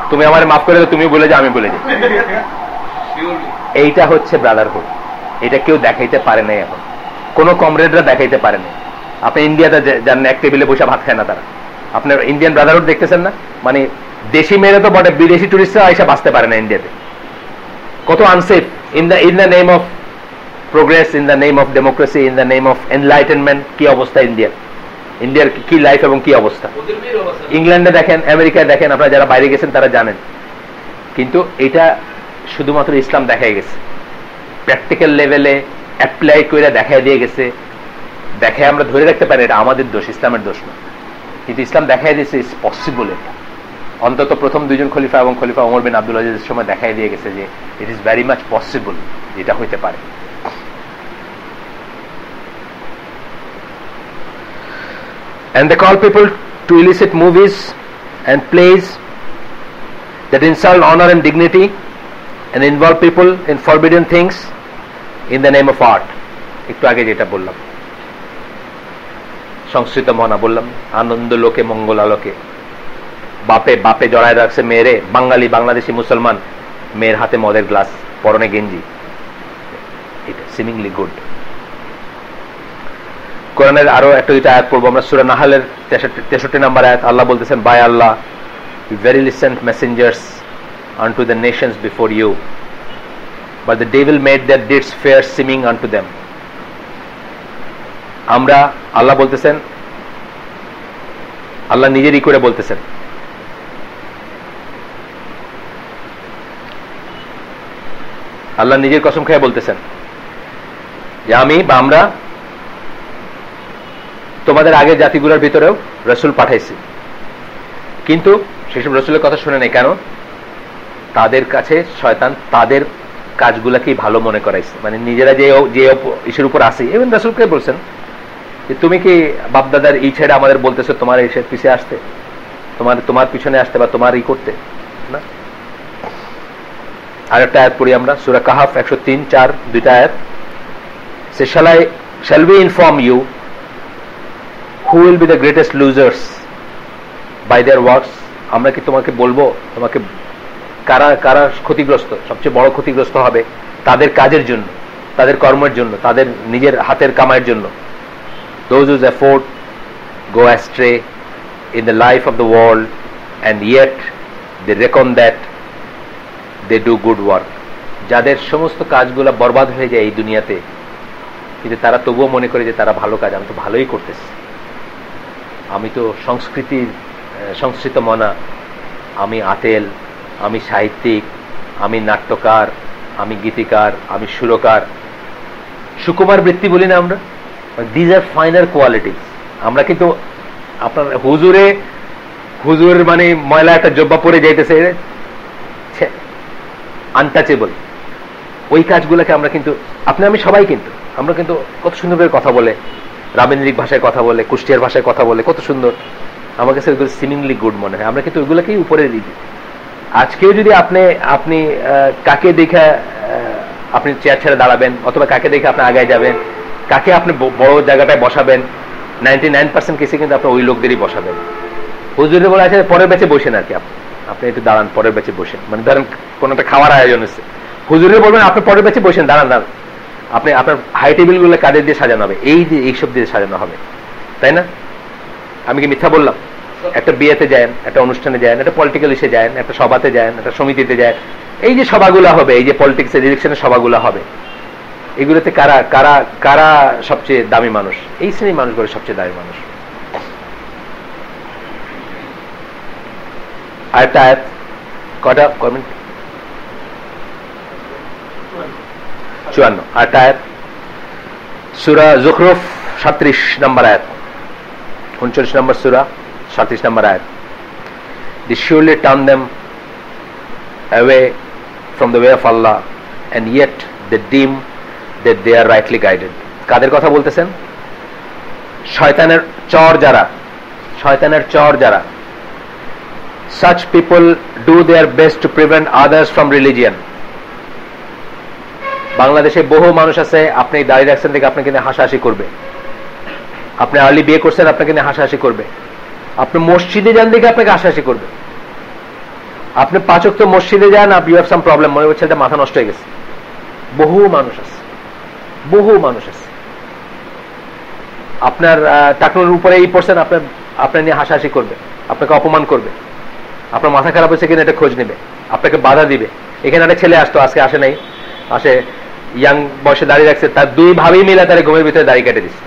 তুমি আমার মাফ করে দাও, তুমি বলে যাও আমি বলে যাই। এইটা হচ্ছে ব্রাদারহুড, এটা কেউ দেখাইতে পারে নাই, এখন কোন কমরেডরা দেখাইতে পারে নাই। আপনি ইন্ডিয়াতে যান, এক টেবিলে বসে ভাত খায় না তারা। আপনার ইন্ডিয়ান ব্রাদারহুড দেখতেছেন না, মানে দেশি মেয়েরা তো বটে, বিদেশি টুরিস্টরা এসে বাঁচতে পারে না ইন্ডিয়াতে। কত unsafe in the name of progress in the name of democracy, in the name of enlightenment. কি অবস্থা ইন্ডিয়ার কি লাইফ এবং কি অবস্থা। ইংল্যান্ডে দেখেন, আমেরিকায় দেখেন, আপনারা যারা বাইরে গেছেন তারা জানেন। কিন্তু এটা শুধুমাত্র ইসলাম দেখাই গেছে, প্র্যাকটিক্যাল লেভেলে অ্যাপ্লাই করে দেখাই দিয়ে গেছে। দেখে আমরা ধরে রাখতে পারি এটা আমাদের দোষ, ইসলামের দোষ না, কিন্তু ইসলাম দেখাই দিয়েছে ইটস পসিবল। এটা অন্তত প্রথম দুইজন খলিফা এবং খলিফা ওমর বিন আব্দুল আজিজের সময় দেখাই দিয়ে গেছে যে it is very much possible, এটা হইতে পারে। And they call people to illicit movies and plays that insult honor and dignity and involve people in forbidden things in the name of art. একটু আগে যেটা বললাম, সংস্কৃত মনা বললাম, আনন্দ লোকে মঙ্গল আলোকে। বাপে জড়ায় রাখছে মেয়েরে, বাঙালি বাংলাদেশি মুসলমান, মেয়ের হাতে মদের গ্লাস, পরনে গেঞ্জি, এটা সিমিংলি গুড। কোরআনের আরো একটা দুইটা আয়াত পড়বো আমরা। সূরা নাহলের 63 নম্বর আয়াত, আল্লাহ বলতেছেন, by Allah, we verily sent messengers unto the nations before you, but the devil made their deeds fair seeming unto them. আমরা, আল্লাহ বলতেছেন, আল্লাহ নিজেরই করে বলতেছেন, আল্লাহ নিজের কসম খেয়ে বলতেছেন যে আমি বা আমরা তোমাদের আগের জাতিগুলোর ভিতরেও রসুল পাঠাইছি, কিন্তু সেসব রসুলের কথা শুনে নেই। কেন? তাদের কাছে শয়তান তাদের কাজগুলাকেই ভালো মনে করাইছে, মানে নিজেরা যে ইসের উপর আসি। এবং রসুলকে বলছেন যে তুমি কি বাপদাদার এই ছেড়ে আমাদের বলতেছো তোমার এই পিছিয়ে আসতে, তোমার পিছনে আসতে বা তোমার ই করতে না। আর একটা আয়াত পড়ি আমরা, সূরা কাহাফ 103-4 দুইটা আয়াত। সে shall we inform you who will be the greatest losers by their works? আমরা কি তোমাকে বলবো তোমাকে কারা ক্ষতিগ্রস্ত, সবচেয়ে বড় ক্ষতিগ্রস্ত হবে তাদের কাজের জন্য, তাদের কর্মের জন্য, তাদের নিজের হাতের কামাইয়ের জন্য। those whose effort go astray in the life of the world and yet they reckon that they do good work. যাদের সমস্ত কাজগুলো বরবাদ হয়ে যায় এই দুনিয়াতে, কিন্তু তারা তবুও মনে করে যে তারা ভালো কাজ, আমি তো ভালোই করতেছি, আমি তো সংস্কৃত মনা, আমি আতেল, আমি সাহিত্যিক, আমি নাট্যকার, আমি গীতিকার, আমি সুরকার, সুকুমার বৃত্তি বলি না আমরা। These are finer qualities. আমরা কিন্তু আপনার হুজুর মানে ময়লা একটা জব্বা পরে যাইতেছে, আনটাচেবল, ওই কাজগুলোকে আমরা কিন্তু আমি সবাই কিন্তু আমরা কিন্তু কত সুন্দর করে কথা বলে, রাবীন্দ্রিক ভাষায় কথা বলে, কুষ্টিয়ার ভাষায় কথা বলে, কত সুন্দর, আমার কাছে ওইগুলো সিমিংলি গুড মনে হয়। আমরা কিন্তু ওইগুলোকেই উপরে দিই। আজকেও যদি আপনি কাকে দেখে আপনি চেয়ার ছেড়ে দাঁড়াবেন, অথবা কাকে দেখে আপনি আগায় যাবেন, কাকে আপনি বড় জায়গাটায় বসাবেন, 99% কেসে কিন্তু আপনি ওই লোকদেরই বসাবেন। হুজুরে বলা আছে পরের ব্যাচে বসেন, আর কি আপনি একটু দাঁড়ান, পরের ব্যাচে বসেন, মানে ধরেন কোন একটা খাওয়ার আয়োজন হচ্ছে, হুজুরে বলবেন আপনি পরের ব্যাচে বসেন, দাঁড়ান, আপনি আপনার হাই টেবিল গুলো কাদের দিয়ে সাজানো হবে, এইসব দিয়ে সাজানো হবে, তাই না? আমি কি মিথ্যা বললাম? একটা বিয়েতে যান, একটা অনুষ্ঠানে যান, একটা পলিটিক্যাল ইস্যে যান, একটা সভাতে যান, একটা সমিতিতে যান, এই যে সভাগুলো হবে, এই যে পলিটিক্স এর ইলেকশনের সভাগুলো হবে, এগুলোতে কারা সবচেয়ে দামি মানুষ? এই শ্রেণীর মানুষগুলো সবচেয়ে দামি মানুষ। আরেকটা আয়াত, কটা কমেন্ট? 54। আরেকটা আয়াত, সূরা যুখরুফ 37 নম্বর আয়াত, 39 নম্বর সূরা 37 নম্বর আয়াত। They surely turn them away from the way of Allah and yet they deem that they are rightly guided. কাদের কথা বলতেছেন? শয়তানের চর যারা, such people do their best to prevent others from religion. বাংলাদেশে বহু মানুষ আছে, আপনি দাঁড়িয়ে রাখছেন থেকে আপনাকে নিয়ে হাসাহাসি করবে, আপনি আর্লি বিয়ে করছেন আপনাকে নিয়ে হাসাহাসি করবে, আপনি মসজিদে যান দেখে আপনাকে হাসাহাসি করবে, আপনি 5 ওয়াক্ত মসজিদে যান, ইউ হ্যাভ সাম প্রবলেম, মনে হচ্ছে এটা মাথা নষ্ট হয়ে গেছে। বহু মানুষ আছে। আপনার টাকনুর উপরে এই পড়ছেন, আপনার নিয়ে হাসাহাসি করবে, আপনাকে অপমান করবে, আপনার মাথা খারাপ হয়েছে কিনা এটা খোঁজ নেবে, আপনাকে বাধা দিবে। এখানে একটা ছেলে আসতো, আজকে আসে নাই, আসে ইয়াং বয়সে দাঁড়িয়ে রাখছে, তার দুই ভাবি মিলে তার ঘুমের ভিতরে দাড়ি কেটে দিচ্ছে।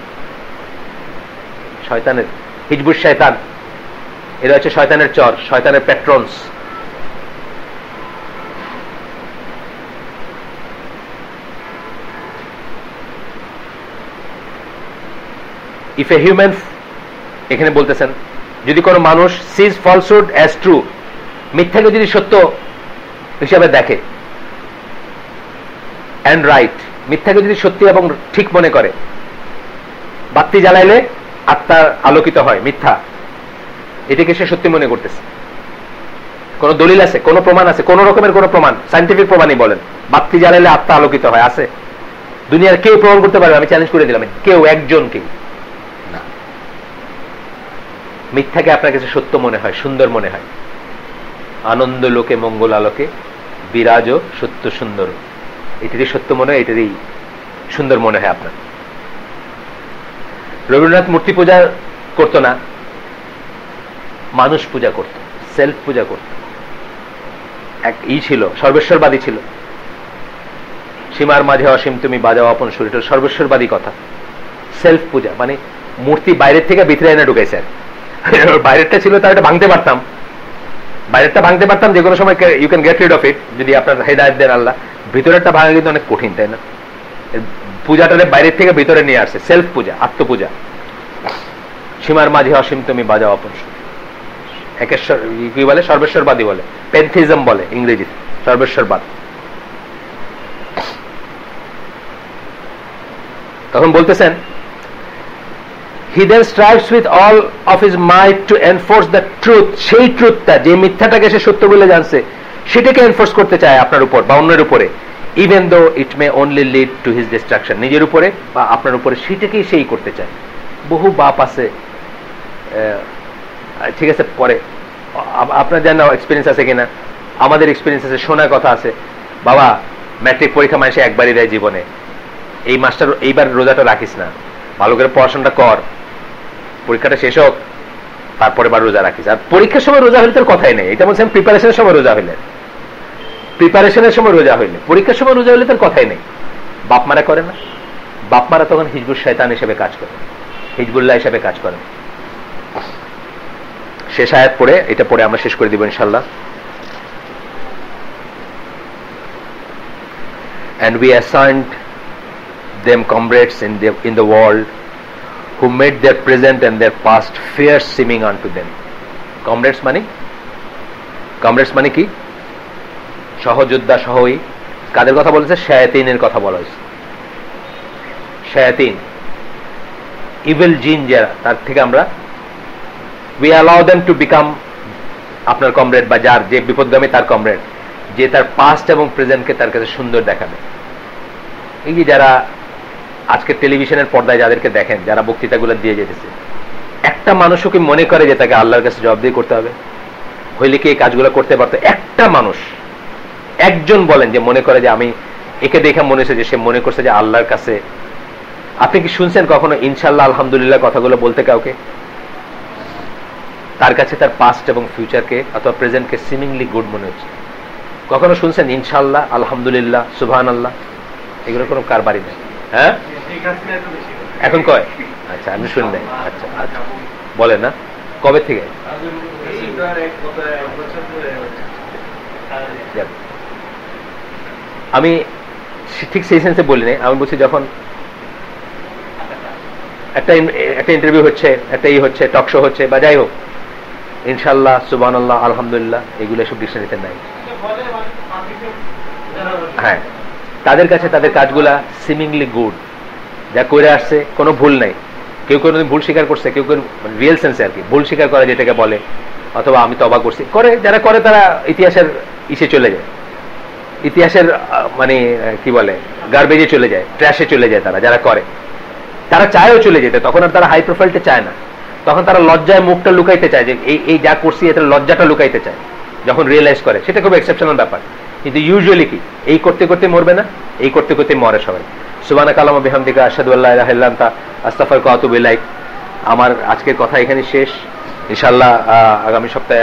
শয়তানের হিজবুর শয়তান, এরা হচ্ছে শয়তানের চর, শয়তানের প্যাট্রনস। ইফ এ হিউম্যান, এখানে বলতেছেন যদি কোনো মানুষ সিজ ফলসহুড অ্যাজ ট্রু, মিথ্যাকে যদি সত্য হিসাবে দেখে, অ্যান্ড রাইট, মিথ্যাকে যদি সত্যি এবং ঠিক মনে করে, বাতি জ্বালাইলে আত্মার আলোকিত হয়, মিথ্যা এটাকে সে সত্যি মনে করতেছে। কোন দলিল আছে, কোন প্রমাণ আছে, কোন রকমের কোন প্রমাণ, সাইন্টিফিক প্রমাণই বলেন বাতি জ্বালাইলে আত্মা আলোকিত হয়, আছে? দুনিয়ার কেউ প্রমাণ করতে পারবে? আমি চ্যালেঞ্জ করে দিলাম, কেউ একজনকেই না। মিথ্যাকে আপনার কাছে সত্য মনে হয়, সুন্দর মনে হয়। আনন্দ লোকে মঙ্গল আলোকে বিরাজ সত্য সুন্দর, এটারই সত্য মনে হয়, এটারই সুন্দর মনে হয় আপনার। রবীন্দ্রনাথ মূর্তি পূজা করতো না, মানুষ পূজা করত, সেলফ পূজা করত। এক ছিল, সর্বেশ্বরবাদী ছিল। সীমার মাঝে অসীম তুমি বাজাও আপন সুর, এটা সর্বেশ্বরবাদী কথা। সেলফ পূজা মানে মূর্তি বাইরের থেকে ভিতরে এনে ঢুকাইছে। বাইরেরটা ছিল তার এটা ভাঙতে পারতাম, বাইরেরটা ভাঙতে পারতাম যে কোনো সময়, you can get rid of it যদি আপনার হেদায়েত দেন আল্লাহ। ভিতরেরটা ভাঙা কিন্তু অনেক কঠিন, তাই না? পূজাটারে বাইরের থেকে ভিতরে নিয়ে আসছে, সেলফ পূজা, আত্মপূজা। সীমার মাঝে অসীম তুমি বাজাও আপন সুর, একেশ্বর কি বলে, সর্বেশ্বরবাদী বলে, প্যান্থিজম বলে ইংরেজিতে, সর্বেশ্বরবাদ। তখন বলতেছেন he then strives with all of his might to enforce the truth, সেই ট্রুথটা, যে মিথ্যাটাকে সে সত্য বলে জানছে, সেটাকে এনফোর্স করতে চায় আপনার উপর বা অন্যের উপরে, even though it may only lead to his destruction, নিজের উপরে বা আপনার উপরে, সেটাকেই সেই করতে চায়। বহু বাপ আছে, ঠিক আছে, পরে আপনার জানা এক্সপিরিয়েন্স আছে কিনা, আমাদের এক্সপিরিয়েন্স আছে, শোনা কথা আছে, বাবা ম্যাট্রিক পরীক্ষা মানুষে একবারই দেয় জীবনে, এই মাসটা এইবার রোজাটা রাখিস না, ভালো করে পড়াশোনাটা কর, পরীক্ষাটা শেষ হোক, তারপরে বার রোজা রাখিস। আর পরীক্ষার সময় রোজা হইলে তোর কথাই নেই, এটা বলছেন প্রিপারেশনের সময় রোজা হইলে, প্রিপারেশনের সময় রোজা হইলে, পরীক্ষার সময় রোজা হইলে তোর কথাই নেই। বাপ মারা করে না, বাপ মারা তখন হিজবুর শয়তান হিসেবে কাজ করে, হিজবুল্লাহ হিসেবে কাজ করে। শেষ আয়াত পড়ে, এটা পড়ে আমরা শেষ করে দিব ইনশাআল্লাহ। And we assigned them comrades in the world who made their present and their past fair seeming unto them. Comrades মানে কি? সহযোদ্ধা, সহই। কাদের কথা বলেছে? শায়াতিনের কথা বলা হয়েছে। শায়াতিন, ইভিল জিন যারা, তার থেকে আমরা we allow them to become আপনার কমরেড, বা যার যে বিপদগামী তার কমরেড, যে তার পাস্ট এবং প্রেজেন্টকে তার কাছে সুন্দর দেখাবে। এই যে যারা আজকে টেলিভিশনের পর্দায় যাদেরকে দেখেন, যারা বক্তৃতাগুলো দিয়ে যেতেছে, একটা মানুষও কি মনে করে যে তাকে আল্লাহর কাছে জবাবদিহি করতে হবে? হইলে কি এই কাজগুলো করতে পারতো? একটা মানুষ, একজন বলেন যে মনে করে যে আমি একে দেখে মনে হয়েছে যে সে মনে করছে যে আল্লাহর কাছে। আপনি কি শুনছেন কখনো ইনশাআল্লাহ আলহামদুলিল্লাহ কথাগুলো বলতে কাউকে? তার কাছে তার পাস্ট এবং ফিউচারকে অথবা প্রেজেন্টকে সিমিংলি গুড মনে হচ্ছে? কখনো শুনছেন ইনশাআল্লাহ, আলহামদুলিল্লাহ, সুবহানাল্লাহ? এগুলো কোনো কারবারই নেই। হ্যাঁ, এখন কয়? আচ্ছা, আমি শুনলেন। আচ্ছা আচ্ছা, বলেন না, কবে থেকে? আমি ঠিক সেই সেন্সে বলি নাই, আমি বলছি যখন একটা ইন্টারভিউ হচ্ছে, একটা হচ্ছে, টক শো হচ্ছে, বা যাই হোক, ইনশাআল্লাহ, সুবহানাল্লাহ, আলহামদুলিল্লাহ, এগুলো সব ডিকশনারিতে নাই। হ্যাঁ, তাদের কাছে তাদের কাজগুলা সিমিংলি গুড, যা করে আসছে কোনো ভুল নাই। কেউ কোনোদিন ভুল স্বীকার করছে, কেউ কেউ রিয়েল সেন্সে আর কি ভুল স্বীকার করা যেটাকে বলে, অথবা আমি তওবা করছি করে, যারা করে তারা ইতিহাসের ইসে চলে যায়, ইতিহাসের মানে কি বলে গার্বেজে চলে যায়, ট্র্যাশে চলে যায়। তারা যারা করে, তারা চায়ও চলে যেতে, তখন আর তারা হাই প্রোফাইলটা চায় না, তখন তারা লজ্জায় মুখটা লুকাইতে চায়, যে এই যা করছি এটা লজ্জাটা লুকাইতে চায়। যখন রিয়েলাইজ করে, সেটা খুব এক্সেপশনাল ব্যাপার। কিন্তু ইউজুয়ালি কি, এই করতে করতে মরবে না, এই করতে করতে মরে সবাই। সুবহানাকা আল্লাহুম্মা বিহামদিকা আশহাদু আল্লা ইলাহা ইল্লা আনতা আস্তাগফিরুকা ওয়া আতুবু ইলাইক। আমার আজকের কথা এখানে শেষ। ইনশাআল্লাহ আগামী সপ্তাহে